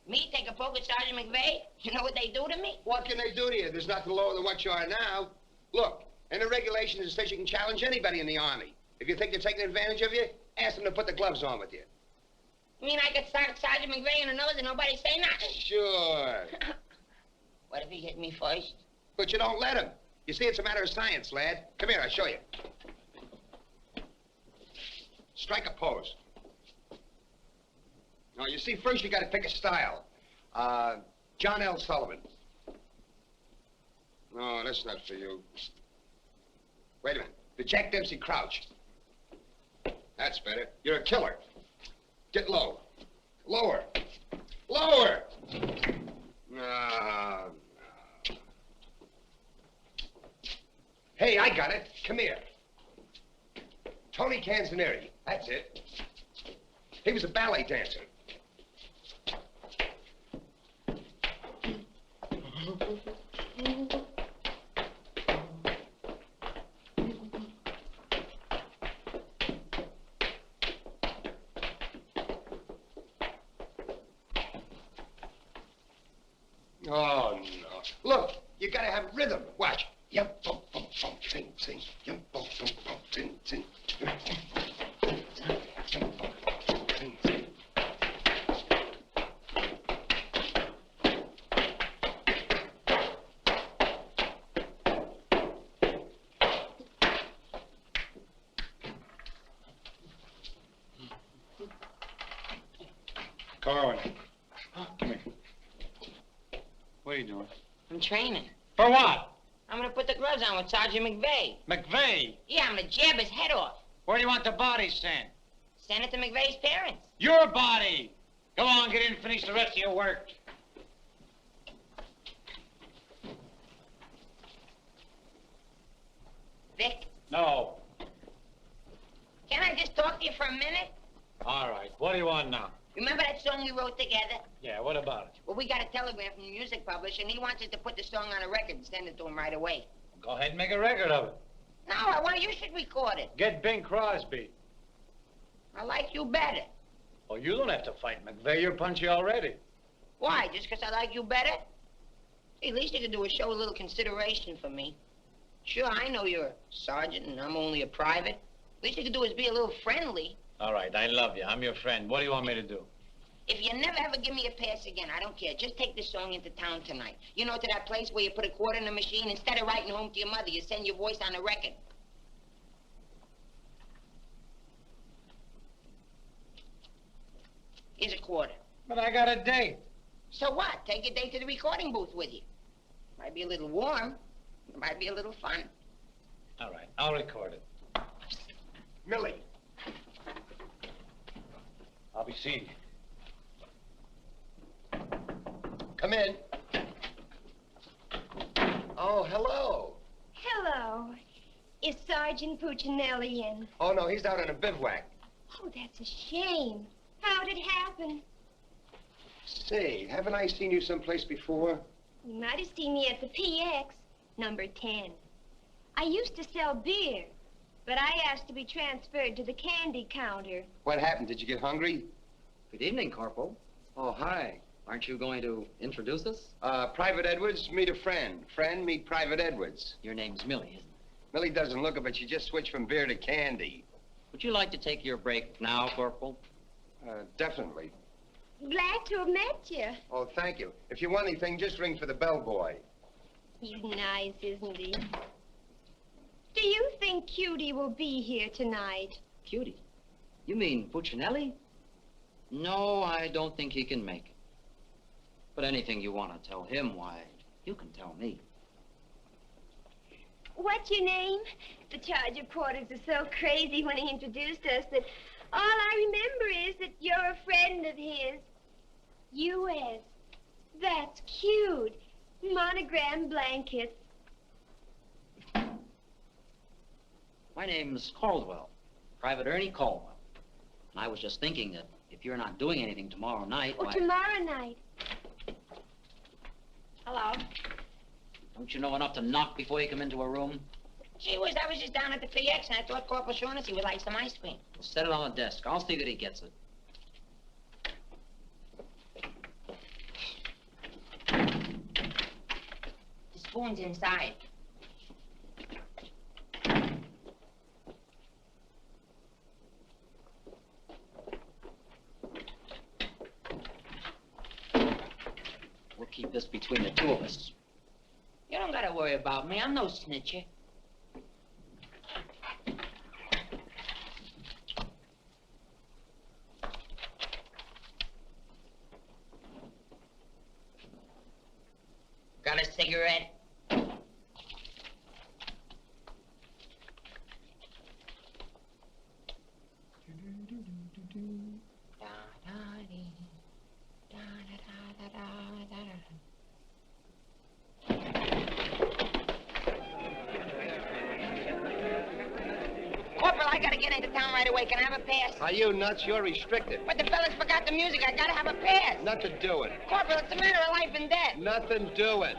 S4: Me take a poke at Sergeant McVeigh? You know what they do to me?
S13: What can they do to you? There's nothing lower than what you are now. Look, in the regulations it says you can challenge anybody in the Army. If you think they're taking advantage of you, ask them to put the gloves on with you.
S4: You mean I could start Sergeant McVeigh in the nose and nobody say nothing?
S13: Sure.
S4: What if he hit me first?
S13: But you don't let him. You see, it's a matter of science, lad. Come here, I'll show you. Strike a pose. Now, you see, first you got to pick a style. John L. Sullivan. No, that's not for you. Wait a minute. The Jack Dempsey Crouch. That's better. You're a killer. Get low. Lower. Lower! No. Hey, I got it. Come here. Tony Canzoneri. That's it. He was a ballet dancer. Oh, no. Look, you gotta have rhythm. Watch. Yum, bum, bum, bum, sing, sing. Yum, bum, bum, bum, sing, sing. Yum, bum, bum, bum, sing, sing.
S3: Corwin. Come here. What are you doing?
S4: I'm training.
S3: For what?
S4: I'm gonna put the gloves on with Sergeant McVeigh.
S3: McVeigh?
S4: Yeah, I'm gonna jab his head off.
S3: Where do you want the body sent?
S4: Send it to McVeigh's parents.
S3: Your body! Go on, get in and finish the rest of your work.
S4: Vic,
S3: No.
S4: can I just talk to you for a minute?
S3: All right. What do you want now?
S4: Remember that song we wrote together?
S3: Yeah, what about it?
S4: Well, we got a telegram from the music publisher, and he wants us to put the song on a record and send it to him right away.
S3: Go ahead and make a record of it.
S4: No, I want you should record it.
S3: Get Bing Crosby.
S4: I like you better.
S3: Oh, you don't have to fight McVeigh. You're punchy already.
S4: Why? Just 'cause I like you better? Hey, at least you could do is show a little consideration for me. Sure, I know you're a sergeant and I'm only a private. At least you could do is be a little friendly.
S3: All right, I love you. I'm your friend. What do you want me to do?
S4: If you never ever give me a pass again, I don't care. Just take this song into town tonight. You know, to that place where you put a quarter in the machine, instead of writing home to your mother, you send your voice on a record. Here's a quarter.
S3: But I got a date.
S4: So what? Take your date to the recording booth with you. Might be a little warm. It might be a little fun.
S3: All right, I'll record it.
S2: Millie.
S3: I'll be seeing you.
S2: Come in. Oh, hello.
S9: Hello. Is Sergeant Puccinelli in?
S2: Oh, no, he's out on a bivouac.
S9: Oh, that's a shame. How'd it happen?
S13: Say, haven't I seen you someplace before?
S9: You might have seen me at the PX, number 10. I used to sell beer, but I asked to be transferred to the candy counter.
S13: What happened? Did you get hungry?
S12: Good evening, Corporal.
S13: Oh, hi.
S12: Aren't you going to introduce us?
S13: Private Edwards, meet a friend. Friend, meet Private Edwards.
S12: Your name's Millie, isn't it?
S13: Millie doesn't look it, but she just switched from beer to candy.
S12: Would you like to take your break now, Corporal?
S13: Definitely.
S9: Glad to have met you.
S13: Oh, thank you. If you want anything, just ring for the bellboy.
S9: He's nice, isn't he? Do you think Cutie will be here tonight?
S12: Cutie? You mean Puccinelli? No, I don't think he can make it. But anything you want to tell him, why, you can tell me.
S9: What's your name? The charge reporters are so crazy when he introduced us that all I remember is that you're a friend of his. U.S. That's cute. Monogram blankets.
S12: My name's Caldwell, Private Ernie Caldwell. And I was just thinking that if you're not doing anything tomorrow night,
S9: Oh,
S12: why...
S9: tomorrow night.
S4: Hello.
S12: Don't you know enough to knock before you come into a room?
S4: Gee whiz, I was just down at the PX and I thought Corporal Shaughnessy would like some ice cream.
S12: Well, set it on the desk. I'll see that he gets it.
S4: The spoon's inside.
S12: We'll keep this between the two of us.
S4: You don't gotta worry about me. I'm no snitcher. Got a cigarette? Corporal, I gotta get into town right away. Can I have a pass?
S13: Are you nuts? You're restricted.
S4: But the fellas forgot the music. I gotta have a pass.
S13: Nothing doing.
S4: Corporal, it's a matter of life and death.
S13: Nothing doing.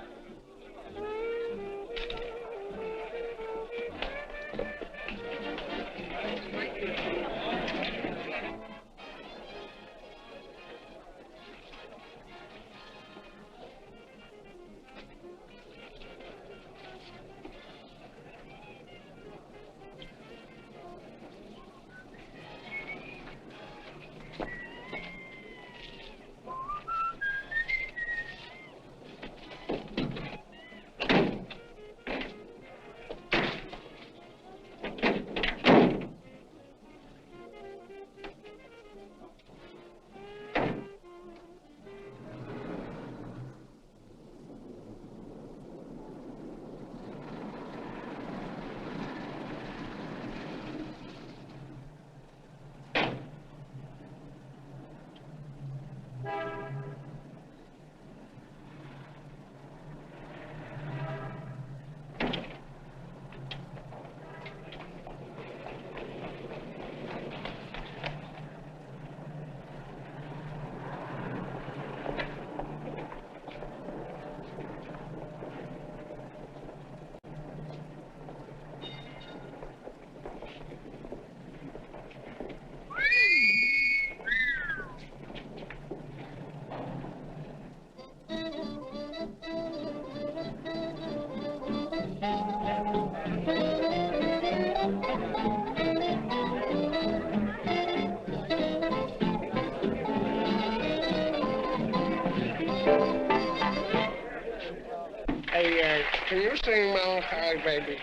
S2: Hey, can you sing Melancholy Baby?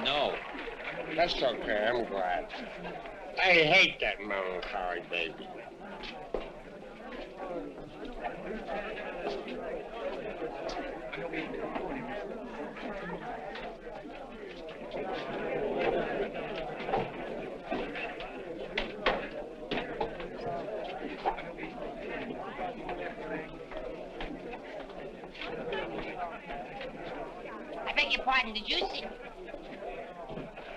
S10: No.
S2: That's okay, I'm glad. I hate that Melancholy Baby.
S4: I beg your pardon, did you see?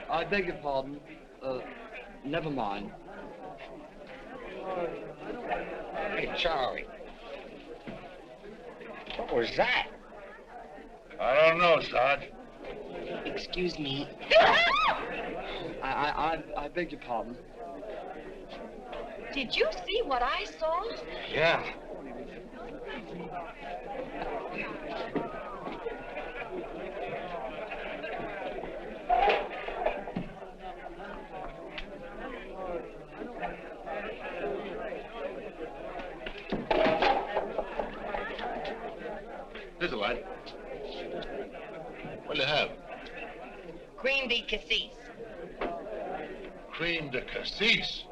S12: I beg your pardon. Never mind.
S2: Hey, Charlie,
S13: What was that?
S14: I don't know, Sarge.
S2: Excuse me.
S12: I beg your pardon.
S11: Did you see what I saw?
S14: Yeah. Here's a light. What do you have?
S2: Cream de cassis.
S14: Cream de cassis.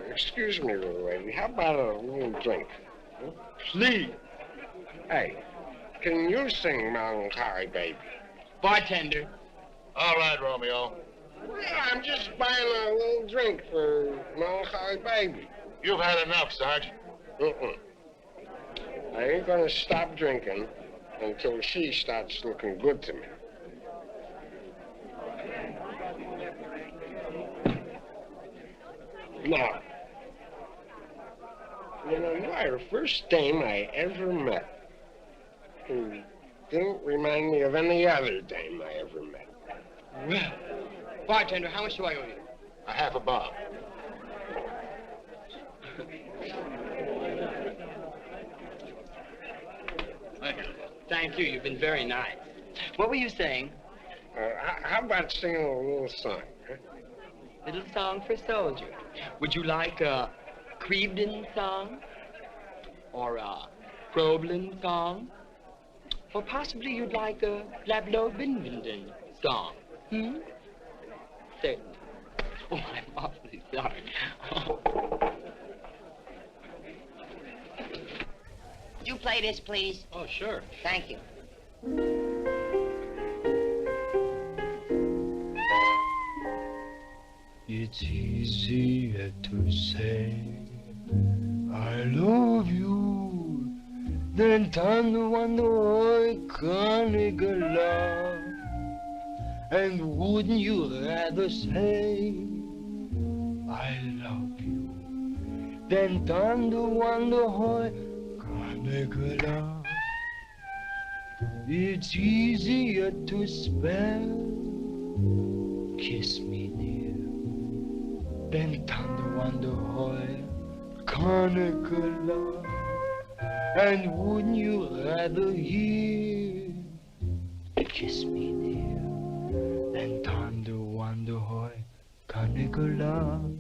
S13: Excuse me, little lady. How about a little drink? Huh?
S14: Please.
S13: Hey, can you sing Melancholy Baby?
S2: Bartender.
S14: All right, Romeo.
S13: Yeah, I'm just buying a little drink for Melancholy Baby.
S14: You've had enough, Sarge.
S13: I ain't gonna stop drinking until she starts looking good to me. Now, you know, you are the first dame I ever met who didn't remind me of any other dame I ever met.
S2: Well, bartender, how much do I owe you?
S14: A half a bob. Thank you.
S2: Thank you. You've been very nice. What were you saying?
S13: How about singing a little song? Huh?
S2: Little song for soldier. Would you like a Crevedon song? Or a Crobland song? Or possibly you'd like a Lablo Binvenden song? Certainly. Oh, I'm awfully sorry.
S4: Would you play this, please?
S7: Oh, sure.
S4: Thank you.
S5: It's easier to say I love you than to wonder I can't get love. And wouldn't you rather say I love you than to wonder how I can't get love? It's easier to spell kiss me dear than to wonder how I can't get love. And wouldn't you rather hear kiss me dear than to wonder how I can't get love?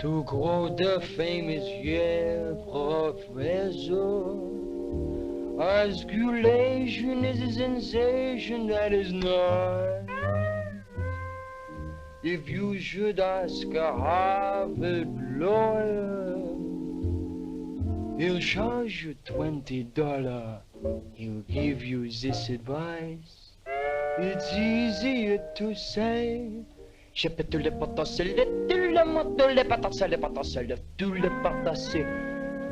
S5: To quote the famous Yale professor, osculation is a sensation that is not. If you should ask a Harvard lawyer, he'll charge you $20. He'll give you this advice. It's easier to say je peux tout le potasser, tout le monde le potasser, le potasser, tout le potasser.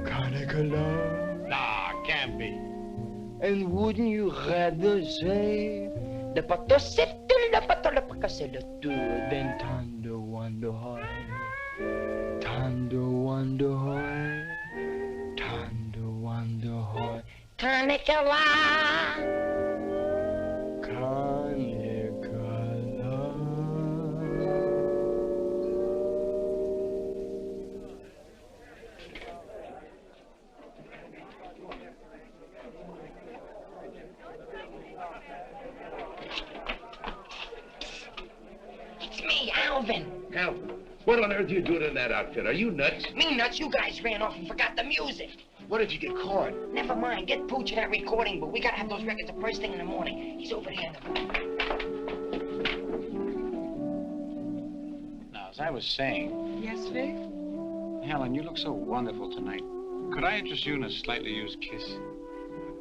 S5: Can't get love?
S14: Nah, can't be.
S5: And wouldn't you rather say le potasser, tout le potasser, le potasser, le tout, than tender wonder how, tender wonder how, tender wonder how.
S4: Can't get love.
S5: Can't get love.
S2: It's me, Alvin.
S15: Alvin, what on earth are you doing in that outfit? Are you nuts?
S2: Me nuts, you guys ran off and forgot the music.
S15: What if you get caught?
S2: Never mind, get Pooch in that recording booth. We gotta have those records the first thing in the morning. He's over there in the room.
S3: Now, as I was saying,
S11: Yes, Vic?
S3: Helen, you look so wonderful tonight. Could I interest you in a slightly used kiss?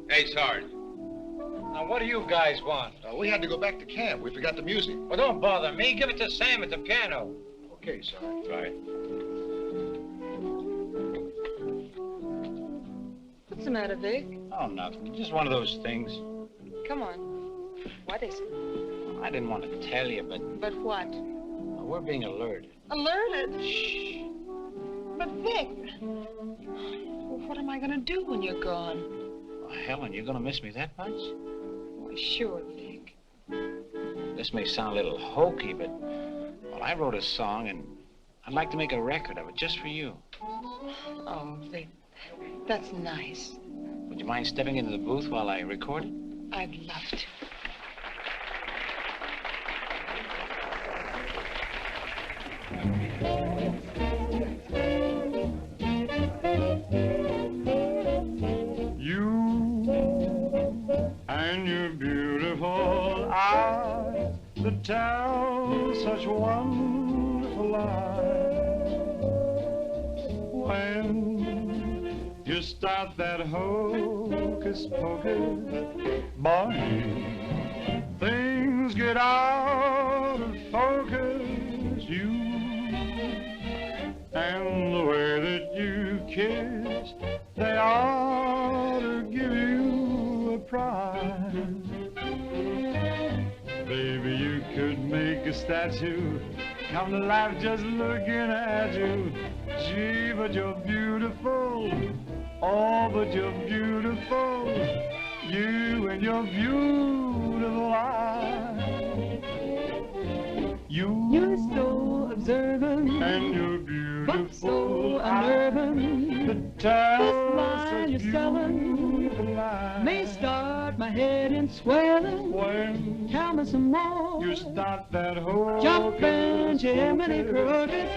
S14: Hey, Sarge.
S3: Now, what do you guys want?
S14: We had to go back to camp. We forgot the music.
S3: Well, don't bother me. Give it to Sam at the piano.
S14: Okay, Sarge.
S3: Right.
S16: What's the matter, Vic?
S3: Oh, nothing. Just one of those things.
S16: Come on. What is it?
S3: I didn't want to tell you, but
S16: But what?
S3: we're being alerted.
S16: Alerted? Shh. But Vic, well, what am I going to do when you're gone?
S3: Oh, Helen, you're going to miss me that much?
S16: Why, sure, Vic.
S3: This may sound a little hokey, but, well, I wrote a song, and I'd like to make a record of it just for you.
S16: Oh, Vic, that's nice.
S3: Would you mind stepping into the booth while I record it?
S16: I'd love to.
S5: And your beautiful eyes that tell such wonderful lies. When you start that hocus pocus, boy, things get out of focus. You and the way that you kiss, they ought to give you a prize. Baby, you could make a statue come to life just looking at you. Gee, but you're beautiful. Oh, but you're beautiful. You and your beautiful eyes.
S17: You're so observant,
S5: and you're beautiful,
S17: but so unnerving.
S5: The tell
S17: lie you're selling may start my head in swelling.
S5: When
S17: tell me some more.
S5: You start that whole
S17: jumping Jiminy Cricket.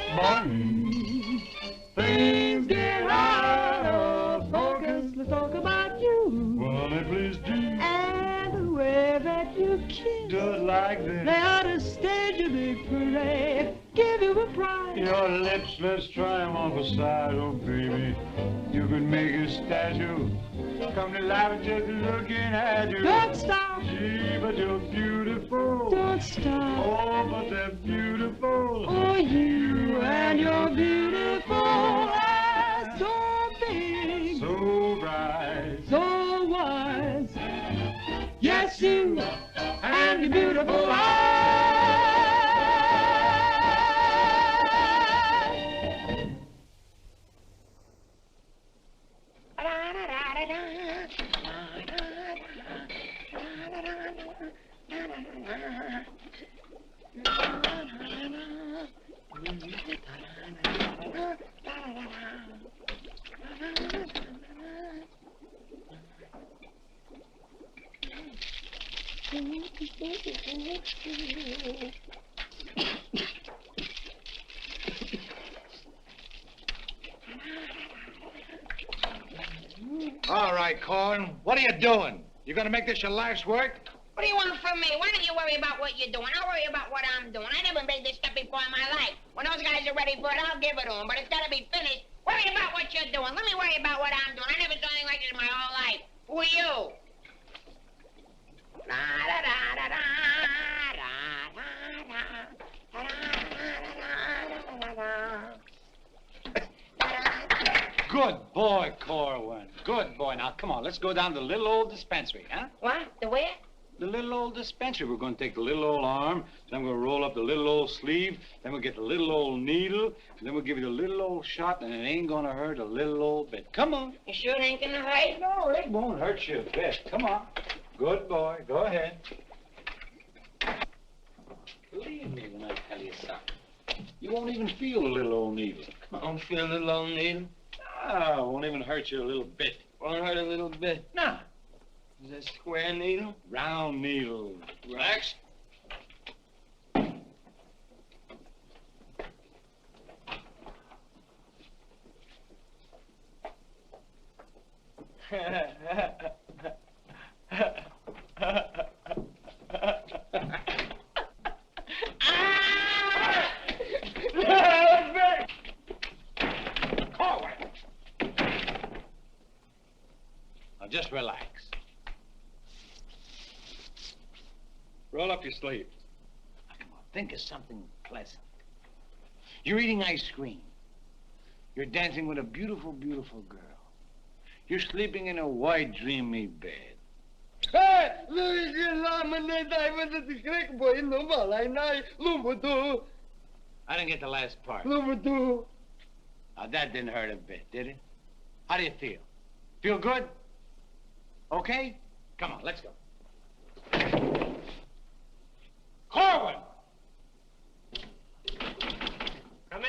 S5: Things get out of
S17: focus. Let's talk about you.
S5: Well, please do.
S17: And the way that you kiss.
S5: Do it like this.
S17: They ought to stage a big parade. Give you a prize.
S5: Your lips, let's try them off the side. Oh, baby, you could make a statue come to life just looking at you.
S17: Don't stop.
S5: Gee, but you're beautiful.
S17: Don't stop.
S5: Oh, but they're beautiful.
S17: Oh, you and your beautiful eyes. So big.
S5: So bright.
S17: So wise. Yes, you and your beautiful eyes.
S3: All right, Corwin, what are you doing? You gonna make this your life's work?
S4: What do you want from me? Why don't you worry about what you're doing? I'll worry about what I'm doing. I never made this stuff before in my life. When those guys are ready for it, I'll give it to them. But it's got to be finished. Worry about what you're doing. Let me worry about what I'm doing. I never saw anything like this in my whole life. Who are you?
S3: Good boy, Corwin. Good boy. Now, come on, let's go down to the little old dispensary, huh?
S4: What? The where?
S3: The little old dispensary. We're going to take the little old arm, then we'll roll up the little old sleeve, then we'll get the little old needle, and then we'll give you the little old shot, and it ain't going to hurt a little old bit. Come on.
S4: You sure it ain't going to hurt?
S3: No, it won't hurt you a bit. Come on. Good boy. Go ahead. Believe me when I tell you something. You won't even feel the little old needle.
S2: I don't feel a little old needle.
S3: Ah, won't even hurt you a little bit.
S2: Won't hurt a little bit.
S3: Nah.
S2: Is that square needle?
S3: Round needle.
S2: Relax.
S3: Now, just relax. Roll up your sleeve.
S2: Come on, think of something pleasant. You're eating ice cream. You're dancing with a beautiful, beautiful girl. You're sleeping in a white, dreamy bed. I didn't get the last part. Now, that didn't hurt a bit, did it? How do you feel? Feel good? Okay? Come on, let's go. Corwin!
S7: Come in.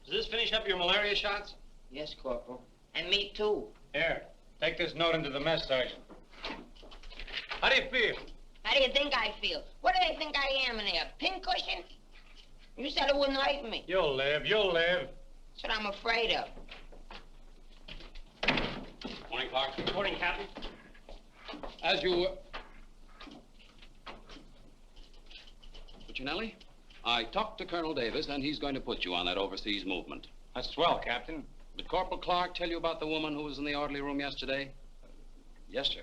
S7: Does this finish up your malaria shots?
S2: Yes, Corporal.
S4: And me too.
S3: Here, take this note into the mess, Sergeant. How do you feel?
S4: How do you think I feel? What do they think I am in there, a pincushion? You said it wouldn't hurt me.
S3: You'll live, you'll live.
S4: That's what I'm afraid of.
S10: Morning, Clark.
S7: Morning, Captain.
S10: As you... Puccinelli, I talked to Colonel Davis, and he's going to put you on that overseas movement.
S3: That's swell, Captain.
S10: Did Corporal Clark tell you about the woman who was in the orderly room yesterday? Yes, sir.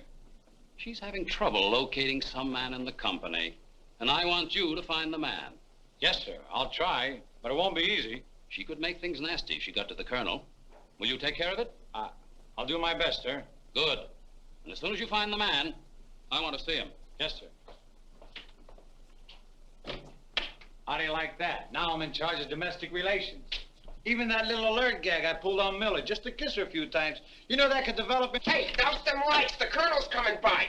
S10: She's having trouble locating some man in the company, and I want you to find the man.
S3: Yes, sir. I'll try, but it won't be easy.
S10: She could make things nasty if she got to the colonel. Will you take care of it?
S3: I'll do my best, sir.
S10: Good. And as soon as you find the man, I want to see him.
S3: Yes, sir. How do you like that? Now I'm in charge of domestic relations. Even that little alert gag I pulled on Miller, just to kiss her a few times. You know that could develop...
S2: Hey, douse them lights. The colonel's coming by.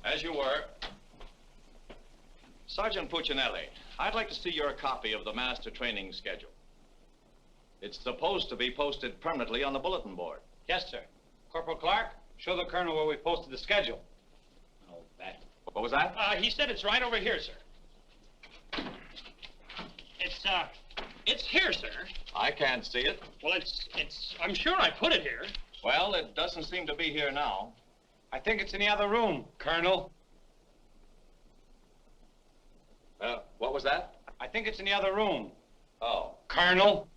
S6: As you were. Sergeant Puccinelli, I'd like to see your copy of the master training schedule. It's supposed to be posted permanently on the bulletin board.
S3: Yes, sir. Corporal Clark, show the colonel where we posted the schedule. Oh, that.
S6: What was that?
S7: He said it's right over here, sir. It's here, sir.
S6: I can't see it.
S7: Well, I'm sure I put it here.
S6: Well, it doesn't seem to be here now.
S3: I think it's in the other room, Colonel.
S6: What was that?
S3: I think it's in the other room.
S6: Oh.
S3: Colonel.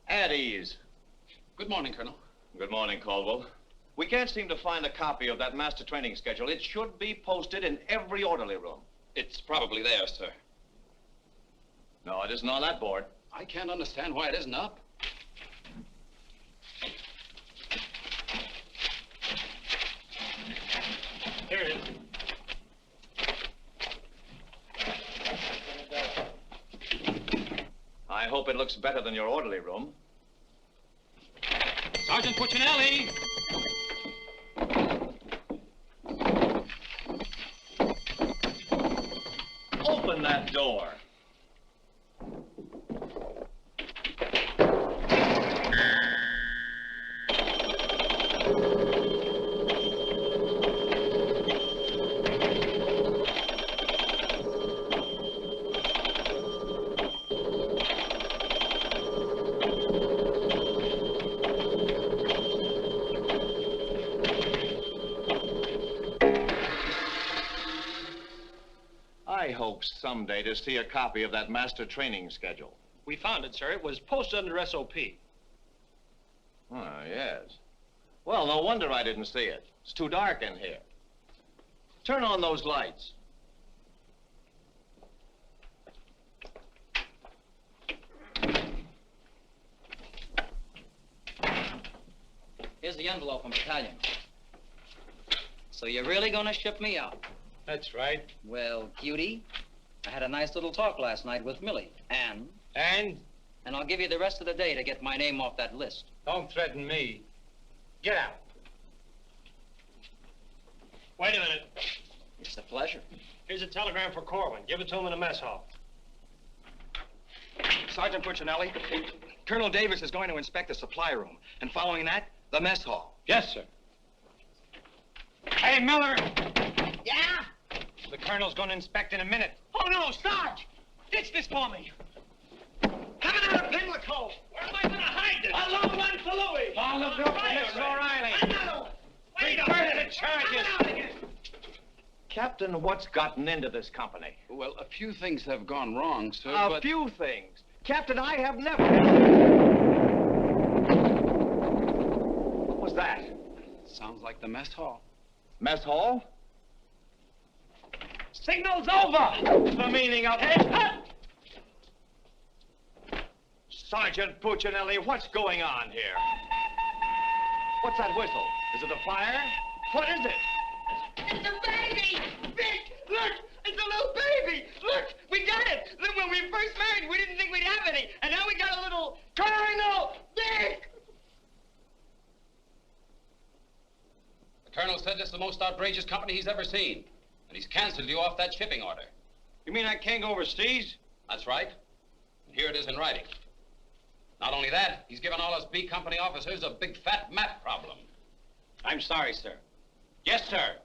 S6: At ease.
S10: Good morning, Colonel.
S6: Good morning, Caldwell. We can't seem to find a copy of that master training schedule. It should be posted in every orderly room.
S10: It's probably there, sir.
S6: No, it isn't on that board.
S10: I can't understand why it isn't up.
S7: Here it is.
S6: I hope it looks better than your orderly room.
S7: Sergeant Puccinelli!
S6: Open that door. I hope someday to see a copy of that master training schedule.
S7: We found it, sir. It was posted under SOP.
S6: Oh, yes. Well, no wonder I didn't see it. It's too dark in here. Turn on those lights.
S12: Here's the envelope from battalion. So you're really gonna ship me out?
S3: That's right.
S12: Well, cutie, I had a nice little talk last night with Millie. And?
S3: And?
S12: And I'll give you the rest of the day to get my name off that list.
S3: Don't threaten me. Get out.
S7: Wait a minute.
S12: It's a pleasure.
S7: Here's a telegram for Corwin. Give it to him in the mess hall.
S8: Sergeant Puccinelli, Colonel Davis is going to inspect the supply room, and following that, the mess hall.
S3: Yes, sir. Hey, Miller!
S2: Yeah?
S3: The colonel's going to inspect in a minute.
S7: Oh, no, Sarge! Ditch this for me. Coming out of Pimlico. Where am I going to hide this? A long one for Louis.
S3: On the bill for Mrs. O'Reilly.
S7: Another one. Wait a
S3: Reverse
S7: minute.
S3: the charges.
S7: Coming out again.
S6: Captain, what's gotten into this company?
S10: Well, a few things have gone wrong, sir,
S6: A few things. Captain, I have never... What was that?
S10: Sounds like the mess hall.
S6: Mess hall?
S7: Signal's over.
S6: The meaning of it? Sergeant Puccinelli, what's going on here? What's that whistle? Is it a fire? What is it?
S2: It's a baby! Vic, look! It's a little baby! Look! We got it! Look, when we first married, we didn't think we'd have any. And now we got a little Colonel! Vic!
S10: The colonel said this is the most outrageous company he's ever seen. And he's canceled you off that shipping order.
S3: You mean I can't go overseas?
S10: That's right. And here it is in writing. Not only that, he's given all us B Company officers a big fat map problem.
S3: I'm sorry, sir. Yes, sir.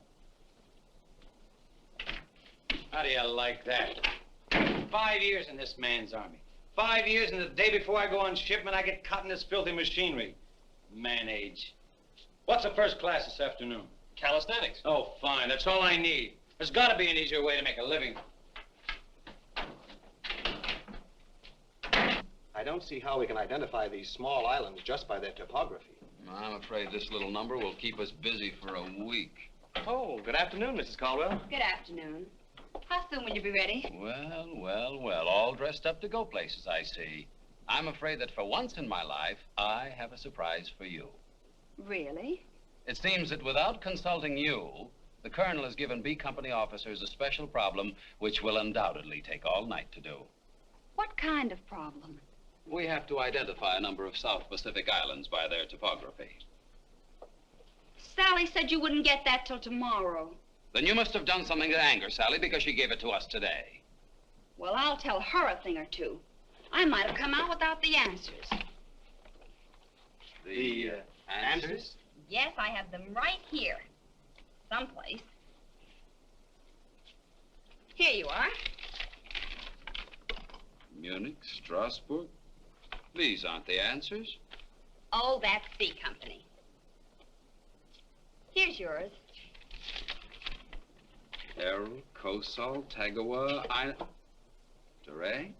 S3: How do you like that? 5 years in this man's army. 5 years, and the day before I go on shipment, I get caught in this filthy machinery. Man age. What's the first class this afternoon?
S7: Calisthenics.
S3: Oh, fine. That's all I need. There's got to be an easier way to make a living.
S18: I don't see how we can identify these small islands just by their topography.
S10: I'm afraid this little number will keep us busy for a week.
S6: Oh, good afternoon, Mrs. Caldwell.
S11: Good afternoon. How soon will you be ready?
S10: Well, all dressed up to go places, I see. I'm afraid that for once in my life, I have a surprise for you.
S11: Really?
S10: It seems that without consulting you, the colonel has given B Company officers a special problem which will undoubtedly take all night to do.
S11: What kind of problem?
S10: We have to identify a number of South Pacific islands by their topography.
S11: Sally said you wouldn't get that till tomorrow.
S10: Then you must have done something to anger Sally because she gave it to us today.
S11: Well, I'll tell her a thing or two. I might have come out without the answers.
S10: The answers?
S11: Yes, I have them right here. Someplace. Here you are.
S10: Munich, Strasbourg. These aren't the answers.
S11: Oh, that's C Company. Here's yours.
S10: Errol, Kosal, Tagawa, DeRay?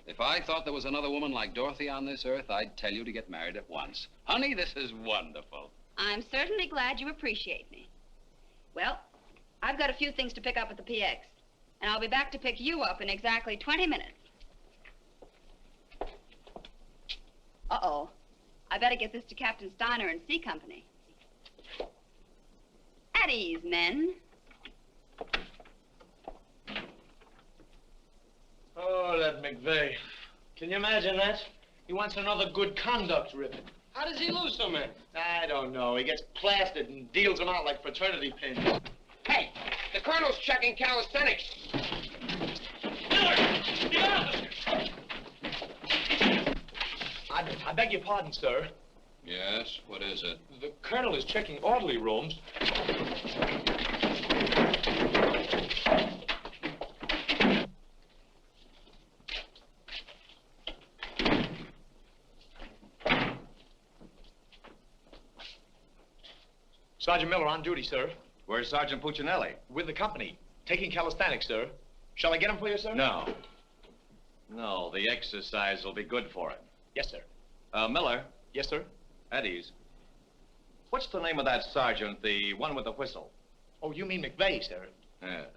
S10: If I thought there was another woman like Dorothy on this earth, I'd tell you to get married at once. Honey, this is wonderful.
S11: I'm certainly glad you appreciate me. Well, I've got a few things to pick up at the PX, and I'll be back to pick you up in exactly 20 minutes. Uh-oh. I better get this to Captain Steiner and C Company. At ease, men.
S7: Oh, that McVeigh. Can you imagine that? He wants another good conduct ribbon. How does he lose so many? I don't know. He gets plastered and deals them out like fraternity pins.
S2: Hey, the colonel's checking calisthenics.
S7: I beg your pardon, sir.
S10: Yes, what is it?
S7: The colonel is checking orderly rooms. Sergeant Miller on duty, sir.
S6: Where's Sergeant Puccinelli?
S7: With the company. Taking calisthenics, sir. Shall I get him for you, sir?
S6: No. No, the exercise will be good for him.
S7: Yes, sir.
S6: Miller.
S7: Yes, sir.
S6: At ease. What's the name of that sergeant, the one with the whistle?
S7: Oh, you mean McVeigh, sir?
S6: Yes.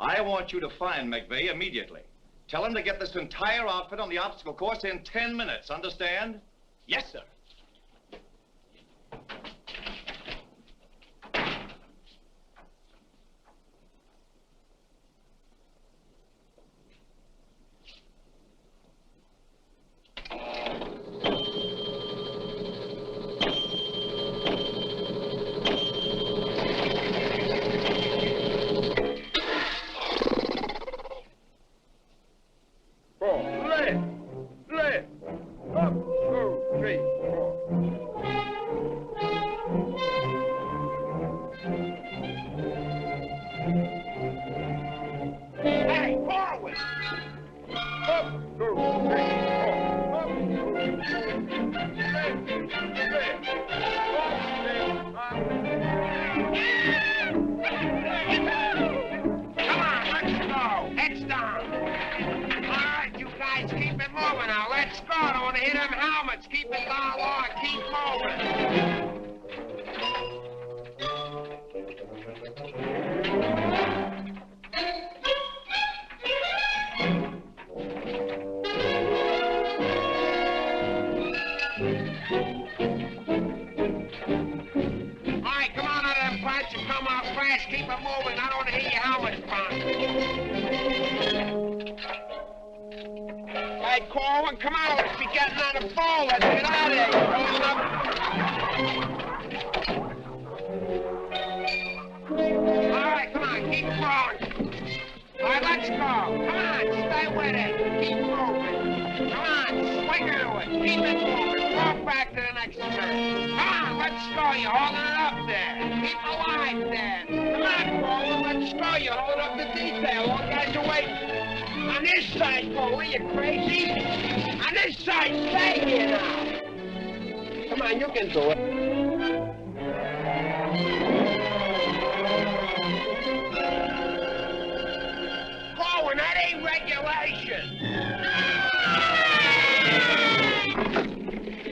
S6: I want you to find McVeigh immediately. Tell him to get this entire outfit on the obstacle course in 10 minutes, understand?
S7: Yes, sir.
S13: Up.
S2: let's go. I don't want to hit them helmets. Keep it down low. Keep moving. All right, come on out of them pipes and come out fast. Keep it moving. I don't want to hit your helmets, Punk. All right, Corwin, come on. Let's be getting on the phone. Let's get out of here. All right, come on. Keep going. All right, let's go. Come on. Stay with it. Keep moving. Come on. Swing into it. Keep it moving. Walk back to the next turn. Come on. Let's go. You're holding it up there. Keep alive there. Come on, Corwin. Let's go. You're holding up the detail. All guys are waiting. On this side, Corwin. You crazy? On this side, stay here now. Come on. You can do it. Corwin, that ain't regulation.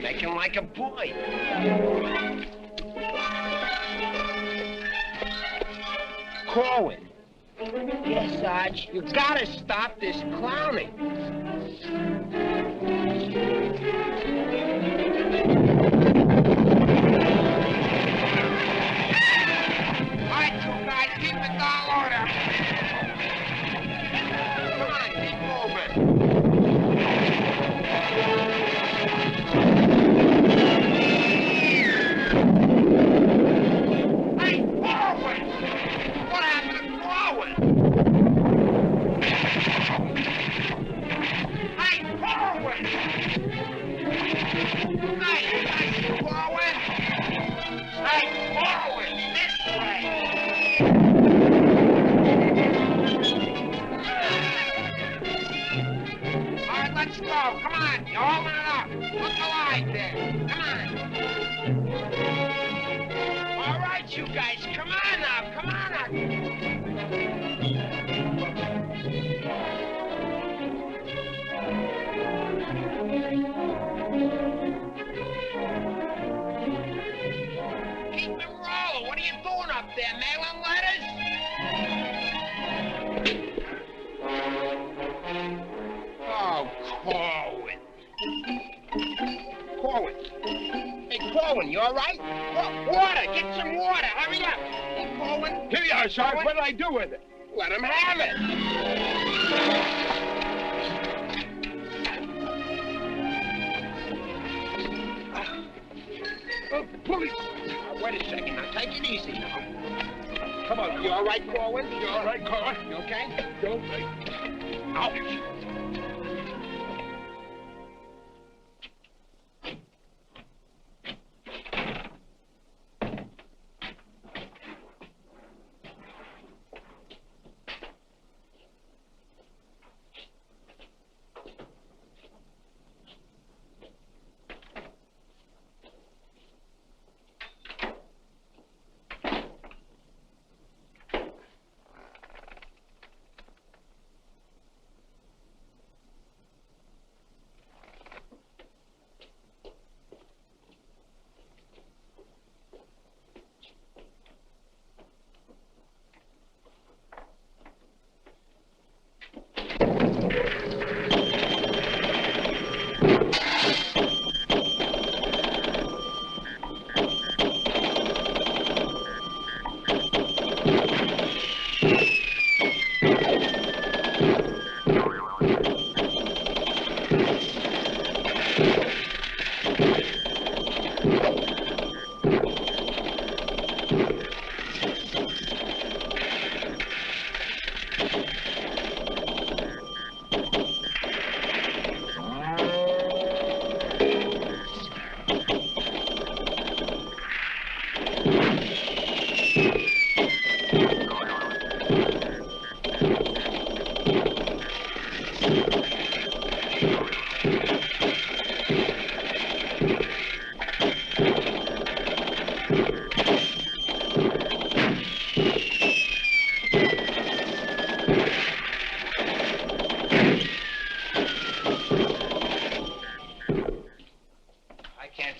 S2: Make him like a boy. Corwin. Yes, Sarge. You gotta stop this clowning. All right, you guys, keep it down order. Come on, keep moving. Hey, Corwin! What happened to Corwin? Hey, Corwin! Hey, Corwin! Hey, Corwin! This way! All right, let's go. Come on. You're holding it up. Look alive there. Come on. All right, you guys. Come on now. Come on now. Keep it rolling. What are you doing up there? Mailing letters? Oh, Corwin. Corwin. Hey, Corwin, you all right? Water. Get some water. Hurry up. Hey, Corwin.
S15: Here you are, Sarge. What did I do with it?
S2: Let him have it. Police. Wait a second. Now, take it easy now. Come on. You all right, Corwin? You all right, Corwin? You okay? You okay? Ouch.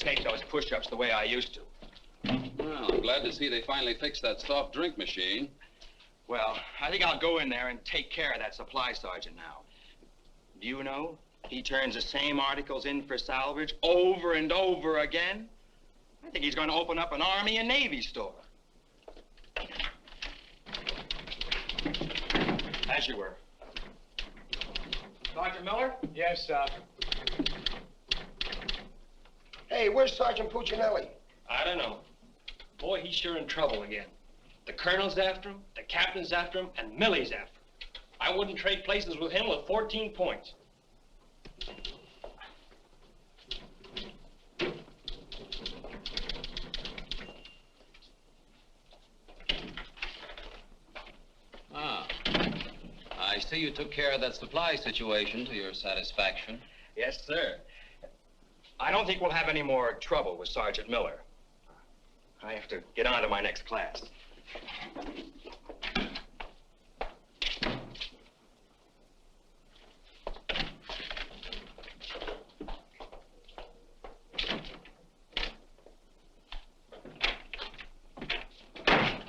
S8: take those push-ups the way I used to.
S10: Well, I'm glad to see they finally fixed that soft drink machine.
S8: Well, I think I'll go in there and take care of that supply sergeant now. Do you know, he turns the same articles in for salvage over and over again. I think he's going to open up an Army and Navy store. As you were. Sergeant Miller?
S13: Yes, sir. Hey, where's Sergeant Puccinelli?
S7: I don't know. Boy, he's sure in trouble again. The colonel's after him, the captain's after him, and Millie's after him. I wouldn't trade places with him with 14 points.
S10: Ah. I see you took care of that supply situation to your satisfaction.
S8: Yes, sir. I don't think we'll have any more trouble with Sergeant Miller. I have to get on to my next class.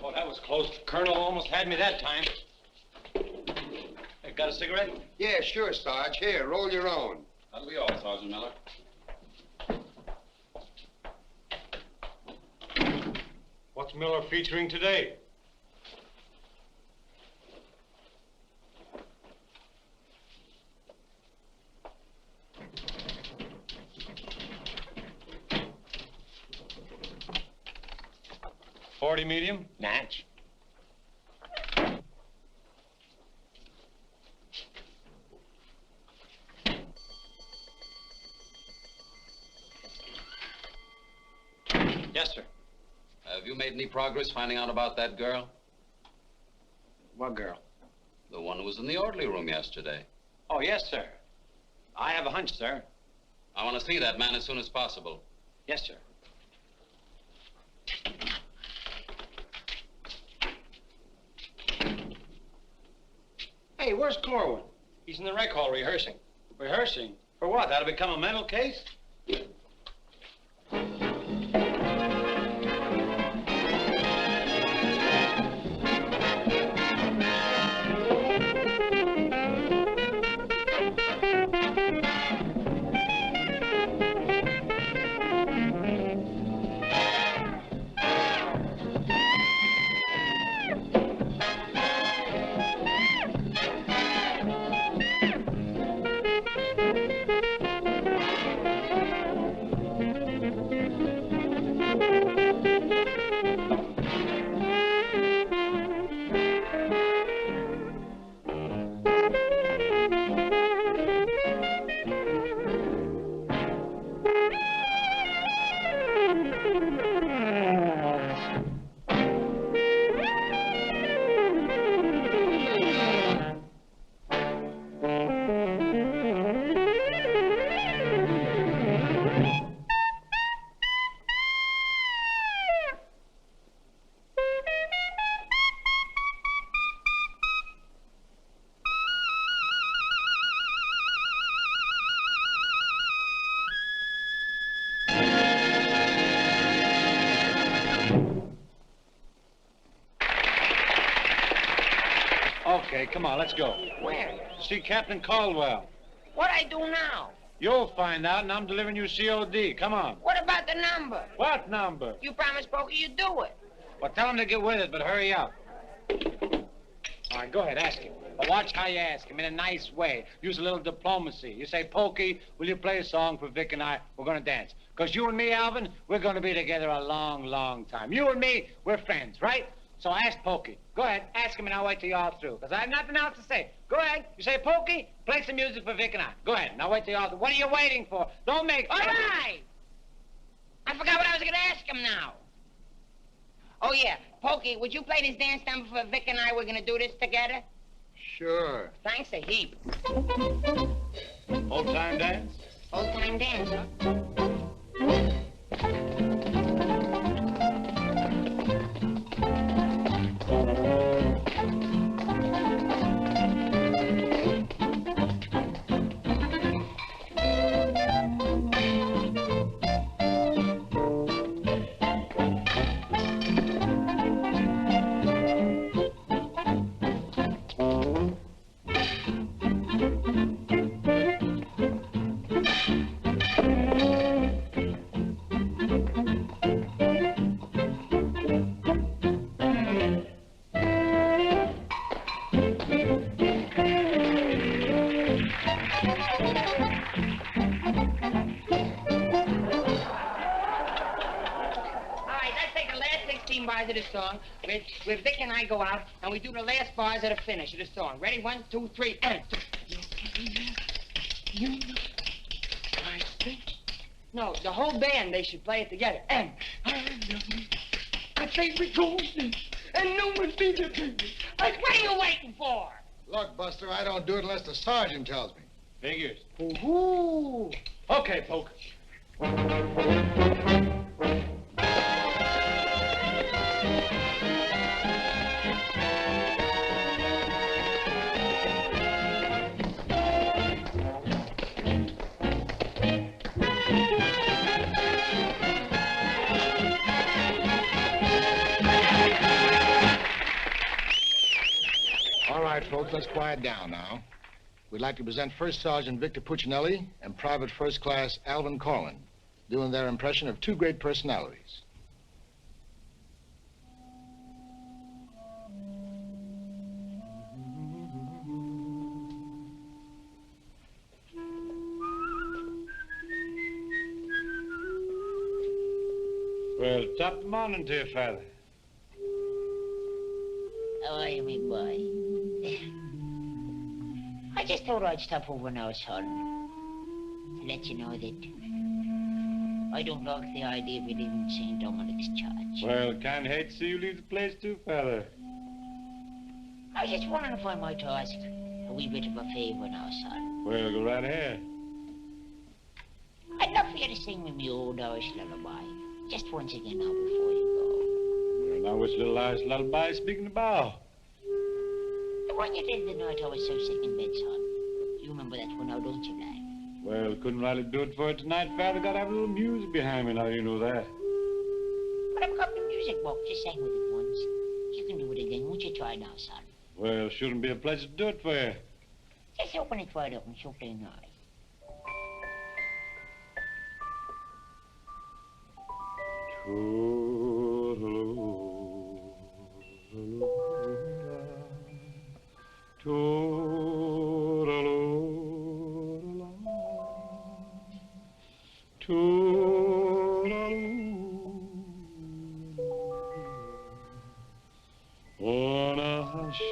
S3: Oh, that was close. Colonel almost had me that time. Hey, got a cigarette?
S13: Yeah, sure, Sarge. Here, roll your own.
S10: That'll be all, Sergeant Miller.
S3: What's Miller featuring today? .40 medium?
S7: Match. Yes, sir.
S10: Have you made any progress finding out about that girl?
S7: What girl?
S10: The one who was in the orderly room yesterday.
S7: Oh, yes, sir. I have a hunch, sir.
S10: I want to see that man as soon as possible.
S7: Yes, sir.
S3: Hey, where's Corwin?
S7: He's in the rec hall rehearsing.
S3: Rehearsing? For what? That'll become a mental case? Okay, come on, let's go.
S2: Where?
S3: See Captain Caldwell.
S2: What I do now?
S3: You'll find out, and I'm delivering you COD. Come on.
S2: What about the number?
S3: What number?
S2: You promised Pokey you'd do it.
S3: Well, tell him to get with it, but hurry up. All right, go ahead, ask him. But watch how you ask him, in a nice way. Use a little diplomacy. You say, Pokey, will you play a song for Vic and I? We're going to dance. Because you and me, Alvin, we're going to be together a long, long time. You and me, we're friends, right? So ask Pokey. Go ahead, ask him, and I'll wait till you're all through. Because I have nothing else to say. Go ahead. You say, Pokey, play some music for Vic and I. Go ahead, and I'll wait till you're all through. What are you waiting for? Don't make...
S2: All right! I forgot what I was going to ask him now. Oh, yeah. Pokey, would you play this dance number for Vic and I? We're going to do this together?
S13: Sure.
S2: Thanks a heap.
S3: Old-time dance?
S2: Old-time dance, huh?
S4: bars of the song, where Vic and I go out, and we do the last bars of the finish of the song. Ready? 1, 2, 3, and... No, the whole band, they should play it together. And... I think we're going, and no one be the baby. What are you waiting for?
S14: Look, Buster, I don't do it unless the sergeant tells me.
S3: Figures.
S4: Ooh.
S3: Okay, Poke.
S14: All right, folks, let's quiet down now. We'd like to present First Sergeant Victor Puccinelli and Private First Class Alvin Corwin, doing their impression of two great personalities.
S3: Well, top morning to you, Father.
S19: How are you, me boy? I just thought I'd stop over now, son, to let you know that I don't like the idea of you leaving St. Dominic's Church.
S3: Well, can't hate to see you leave the place too, Father.
S19: I was just wondering if I might ask a wee bit of a favor now, son.
S3: Well, go right ahead.
S19: I'd love for you to sing me old Irish lullaby, just once again now before you
S3: Well, now which little Irish lullaby are you speaking about?
S19: go. The one you did the night I was so sick in bed, son. You remember that one now, don't you, lad?
S3: Well, couldn't rightly do it for you tonight, Father. Gotta have a little music behind me now, you know that.
S19: But I've got the music book. Just sang with it once. You can do it again. Won't you try now, son?
S3: Well, shouldn't be a pleasure to do it for you.
S19: Just open it wide up and shut an eye.
S5: Wanna hush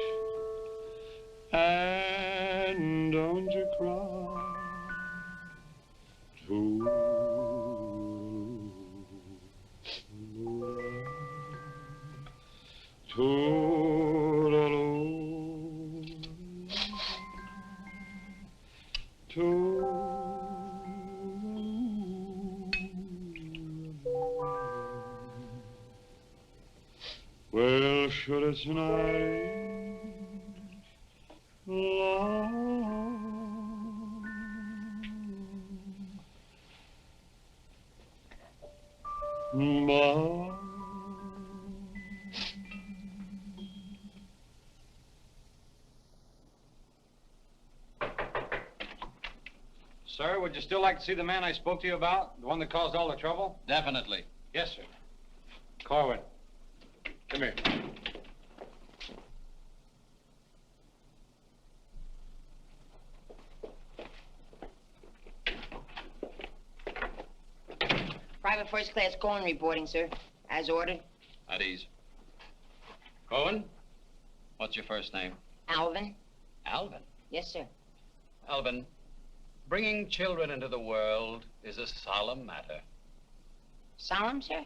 S5: and don't you cry. Well, should it's night long, but
S3: Sir, would you still like to see the man I spoke to you about? The one that caused all the trouble?
S10: Definitely.
S3: Yes, sir. Corwin. Come here.
S4: Private First Class Corwin reporting, sir. As ordered.
S10: At ease. Cohen, what's your first name?
S4: Alvin.
S10: Alvin.
S4: Yes, sir.
S10: Alvin, bringing children into the world is a solemn matter.
S4: Solemn, sir?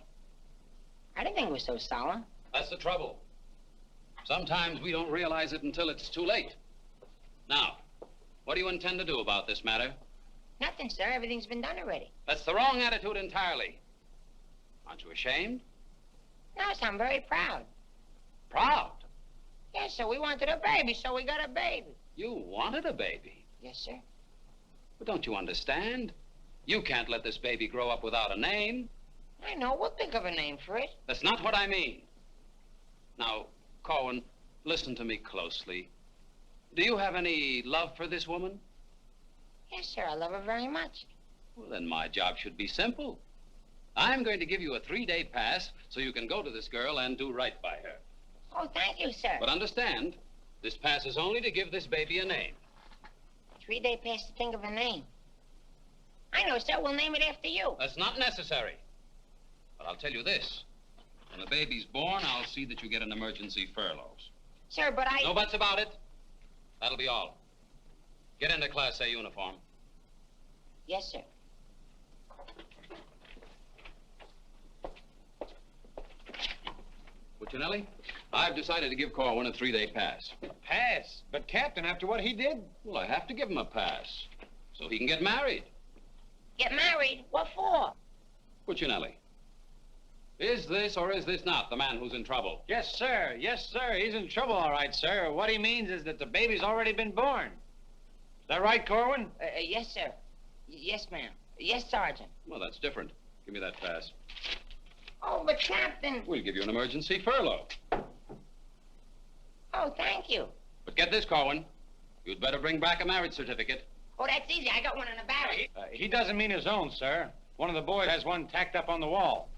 S4: I didn't think it was so solemn.
S10: That's the trouble. Sometimes we don't realize it until it's too late. Now, what do you intend to do about this matter?
S4: Nothing, sir. Everything's been done already.
S10: That's the wrong attitude entirely. Aren't you ashamed?
S4: No, sir, I'm very proud.
S10: Proud?
S4: Yes, sir. We wanted a baby, so we got a baby.
S10: You wanted a baby?
S4: Yes, sir.
S10: But don't you understand? You can't let this baby grow up without a name.
S4: I know. We'll think of a name for it.
S10: That's not what I mean. Now, Corwin, listen to me closely. Do you have any love for this woman?
S4: Yes, sir. I love her very much.
S10: Well, then my job should be simple. I'm going to give you a 3-day pass so you can go to this girl and do right by her.
S4: Oh, thank you, sir.
S10: But understand, this pass is only to give this baby a name.
S4: 3-day pass to think of a name. I know, sir. We'll name it after you.
S10: That's not necessary. But I'll tell you this. When the baby's born, I'll see that you get an emergency furlough.
S4: Sir, but I...
S10: No buts about it. That'll be all. Get into Class A uniform.
S4: Yes, sir.
S10: Puccinelli, I've decided to give Corwin a 3-day pass.
S3: Pass? But, Captain, after what he did?
S10: Well, I have to give him a pass so he can get married.
S4: Get married? What for?
S10: Puccinelli, is this or is this not the man who's in trouble?
S3: Yes, sir. Yes, sir. He's in trouble, all right, sir. What he means is that the baby's already been born. Is that right, Corwin?
S4: Yes, sir. Yes, ma'am. Yes, Sergeant.
S10: Well, that's different. Give me that pass.
S4: Oh, but Captain...
S10: We'll give you an emergency furlough.
S4: Oh, thank you.
S10: But get this, Corwin. You'd better bring back a marriage certificate.
S4: Oh, that's easy. I got one in the barracks.
S3: He doesn't mean his own, sir. One of the boys has one tacked up on the wall.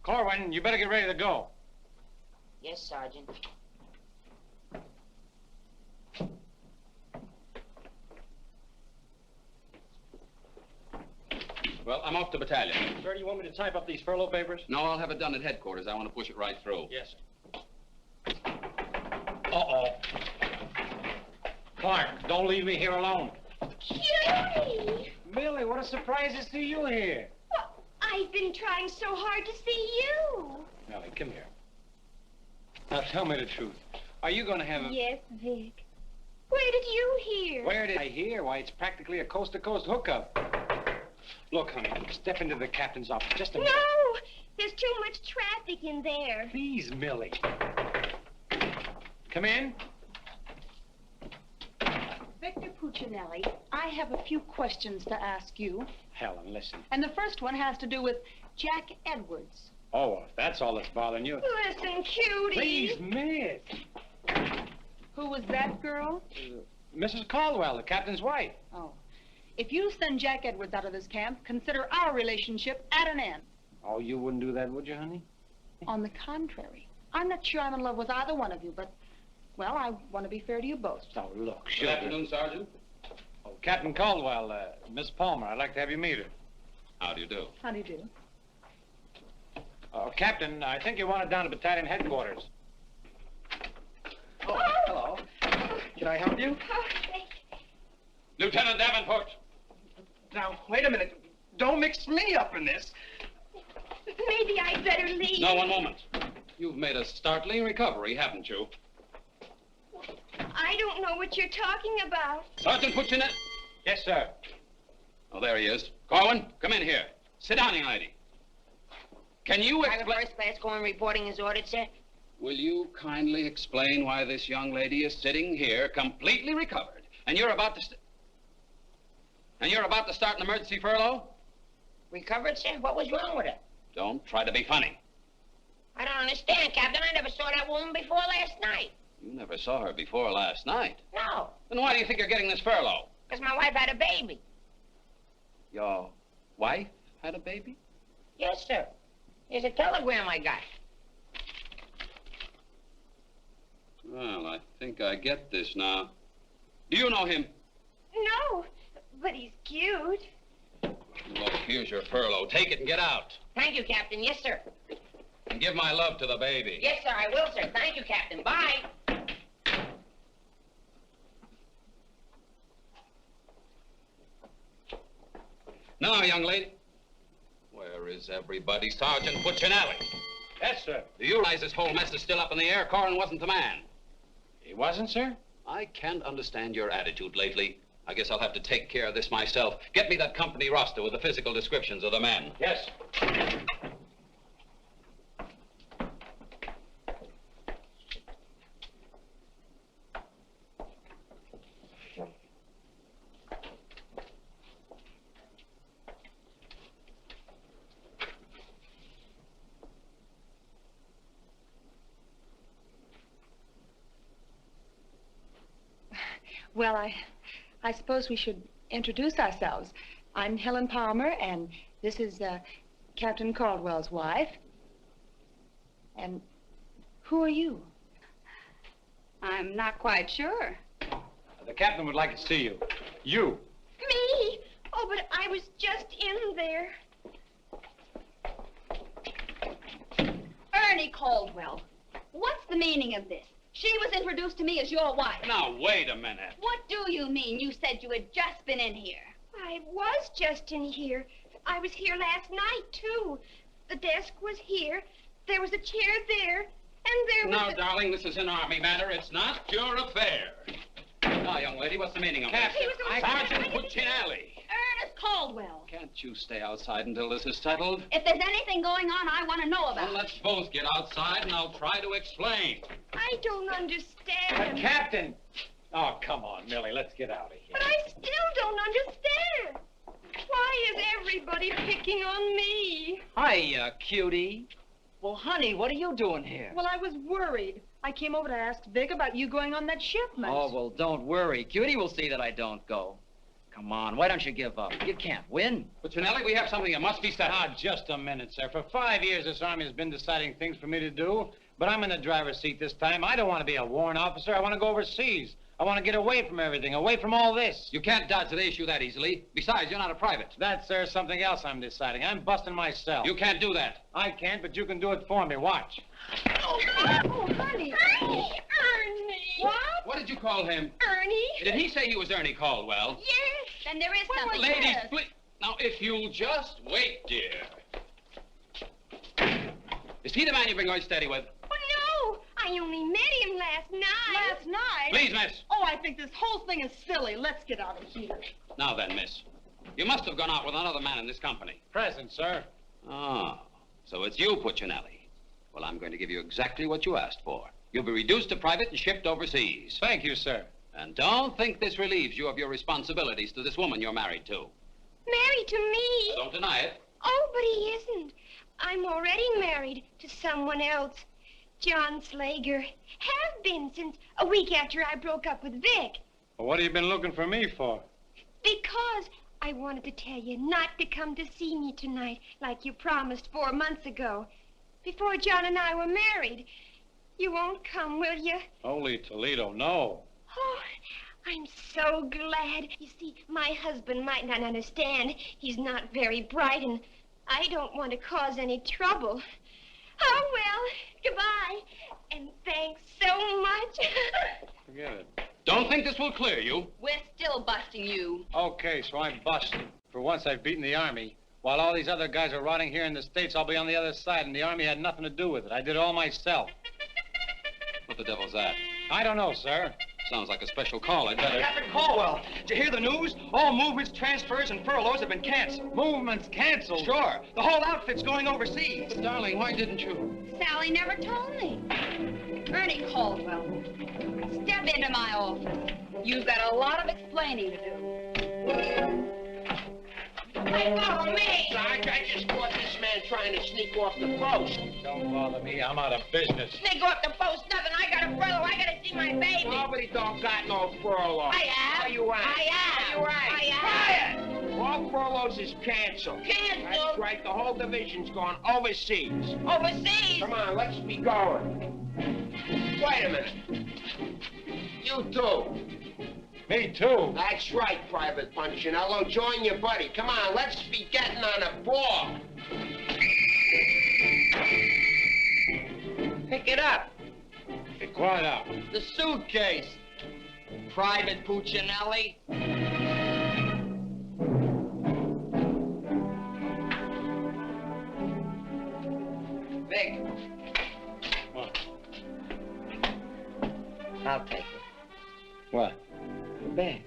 S3: Corwin, you better get ready to go.
S4: Yes, Sergeant.
S10: Well, I'm off to battalion.
S7: Sir, do you want me to type up these furlough papers?
S10: No, I'll have it done at headquarters. I want to push it right through.
S7: Yes, sir. Uh-oh.
S3: Clark, don't leave me here alone.
S9: Cutie!
S3: Millie, what a surprise to see you here.
S9: Well, I've been trying so hard to see you.
S3: Millie, come here. Now, tell me the truth. Are you going to have a...
S9: Yes, Vic. Where did you hear?
S3: Where did I hear? Why, it's practically a coast-to-coast hookup. Look, honey, step into the captain's office just a minute.
S9: No! There's too much traffic in there.
S3: Please, Millie. Come in.
S16: Victor Puccinelli, I have a few questions to ask you.
S3: Helen, listen.
S16: And the first one has to do with Jack Edwards.
S3: Oh, well, if that's all that's bothering you.
S9: Listen, Cutie.
S3: Please, miss.
S16: Who was that girl?
S3: Mrs. Caldwell, the captain's wife.
S16: Oh. If you send Jack Edwards out of this camp, consider our relationship at an end.
S3: Oh, you wouldn't do that, would you, honey?
S16: On the contrary. I'm not sure I'm in love with either one of you, but, well, I want to be fair to you both.
S3: Oh, look,
S10: Good afternoon, Sergeant.
S3: Oh, Captain Caldwell, Miss Palmer, I'd like to have you meet her.
S10: How do you do?
S16: How do you do?
S3: Oh, Captain, I think you want it down to battalion headquarters.
S7: Oh, hello. Can I help you?
S9: Oh, thank you.
S10: Lieutenant Davenport.
S7: Now, wait a minute. Don't mix me up in this.
S9: Maybe I'd better leave.
S10: No, one moment. You've made a startling recovery, haven't you?
S9: I don't know what you're talking about.
S10: Sergeant Puccinelli.
S3: Yes, sir.
S10: Oh, there he is. Corwin, come in here. Sit down, young lady. Can you
S4: Private
S10: explain...
S4: First Class Corwin reporting is ordered, sir.
S10: Will you kindly explain why this young lady is sitting here completely recovered, and you're about to start an emergency furlough?
S4: Recovered, sir? What was wrong with her?
S10: Don't try to be funny.
S4: I don't understand, Captain. I never saw that woman before last night.
S10: You never saw her before last night.
S4: No,
S10: Then why do you think you're getting this furlough?
S4: because my wife had a baby.
S10: Your wife had a baby?
S4: Yes, sir. Here's a telegram I got.
S10: Well, I think I get this now. Do you know him?
S9: No, but he's cute.
S10: Look, here's your furlough. Take it and get out.
S4: Thank you, Captain. Yes, sir.
S10: And give my love to the baby.
S4: Yes, sir, I will, sir. Thank you, Captain. Bye.
S10: Now, young lady. Where is everybody? Sergeant Puccinelli.
S3: Yes, sir.
S10: Do you realize this whole mess is still up in the air? Corwin wasn't the man.
S3: He wasn't, sir?
S10: I can't understand your attitude lately. I guess I'll have to take care of this myself. Get me that company roster with the physical descriptions of the men.
S3: Yes.
S16: Well, I suppose we should introduce ourselves. I'm Helen Palmer, and this is Captain Caldwell's wife. And who are you?
S11: I'm not quite sure.
S3: The captain would like to see you. You.
S9: Me? Oh, but I was just in there.
S11: Ernie Caldwell, what's the meaning of this? She was introduced to me as your wife.
S10: Now, wait a minute.
S11: What do you mean? You said you had just been in here.
S9: I was just in here. I was here last night, too. The desk was here. There was a chair there. And there was...
S10: Now, darling, this is an Army matter. It's not your affair. Now, young lady, what's the meaning of this? Sergeant Puccinelli.
S11: Ernest Caldwell.
S10: Can't you stay outside until this is settled?
S11: If there's anything going on, I want to know about
S10: Well, let's both get outside, and I'll try to explain.
S9: I don't understand.
S3: Captain! Oh, come on, Millie, let's get out of here.
S9: But I still don't understand. Why is everybody picking on me?
S12: Hiya, cutie. Well, honey, what are you doing here?
S16: Well, I was worried. I came over to ask Vic about you going on that shipment.
S12: Oh, well, don't worry. Cutie will see that I don't go. Come on, why don't you give up? You can't win.
S10: Puccinelli, we have something that must be settled.
S3: Ah, just a minute, sir. For 5 years, this Army has been deciding things for me to do, but I'm in the driver's seat this time. I don't want to be a warrant officer. I want to go overseas. I want to get away from everything, away from all this.
S10: You can't dodge the issue that easily. Besides, you're not a private.
S3: That's, sir, something else I'm deciding. I'm busting myself.
S10: You can't do that.
S3: I can't, but you can do it for me. Watch.
S9: Oh, honey. Ernie. What?
S10: What did you call him?
S9: Ernie.
S10: Did he say he was Ernie Caldwell?
S9: Yes.
S11: Then there is something.
S10: Ladies, please. Now, if you'll just wait, dear. Is he the man you've been going steady with?
S9: Oh, no. I only met him last night.
S16: Last night?
S10: Please, miss.
S16: Oh, I think this whole thing is silly. Let's get out of here.
S10: Now then, miss. You must have gone out with another man in this company.
S3: Present, sir.
S10: Oh, so it's you, Puccinelli. Well, I'm going to give you exactly what you asked for. You'll be reduced to private and shipped overseas.
S3: Thank you, sir.
S10: And don't think this relieves you of your responsibilities to this woman you're married to.
S9: Married to me?
S10: Don't deny it.
S9: Oh, but he isn't. I'm already married to someone else. John Slager. Have been since a week after I broke up with Vic.
S3: Well, what have you been looking for me for?
S9: Because I wanted to tell you not to come to see me tonight like you promised 4 months ago. Before John and I were married. You won't come, will you?
S3: Holy Toledo, no.
S9: Oh, I'm so glad. You see, my husband might not understand. He's not very bright, and I don't want to cause any trouble. Oh, well, goodbye. And thanks so much.
S3: Forget it.
S10: Don't think this will clear you.
S11: We're still busting you.
S3: Okay, so I'm busted. For once, I've beaten the Army. While all these other guys are rotting here in the States, I'll be on the other side, and the Army had nothing to do with it. I did it all myself.
S10: What the devil's that?
S3: I don't know, sir.
S10: Sounds like a special call. I'd better...
S8: Captain Caldwell, did you hear the news? All movements, transfers, and furloughs have been canceled.
S3: Movements canceled?
S8: Sure. The whole outfit's going overseas.
S10: But, darling, why didn't you?
S11: Sally never told me. Ernie Caldwell, step into my office. You've got a lot of explaining to do.
S2: Hey, follow me! Sarge, I just caught this man trying to sneak off the post.
S3: Don't bother me. I'm out of business.
S2: Sneak off the post, nothing. I got a furlough. I gotta see my baby. Nobody don't got no furlough.
S9: I have.
S2: Are you right?
S9: I have.
S2: Are you right?
S9: I have.
S2: Quiet! All furloughs is canceled.
S9: Canceled?
S2: That's right. The whole division's gone overseas.
S9: Overseas?
S2: Come on, let's be going. Wait a minute. You too.
S3: Me too.
S2: That's right, Private Punchinello. Join your buddy. Come on, let's be getting on a ball. Pick it up.
S3: Be quiet out.
S2: The suitcase. Private Puccinelli. Vic.
S3: What?
S2: I'll take it.
S3: What?
S2: The bag.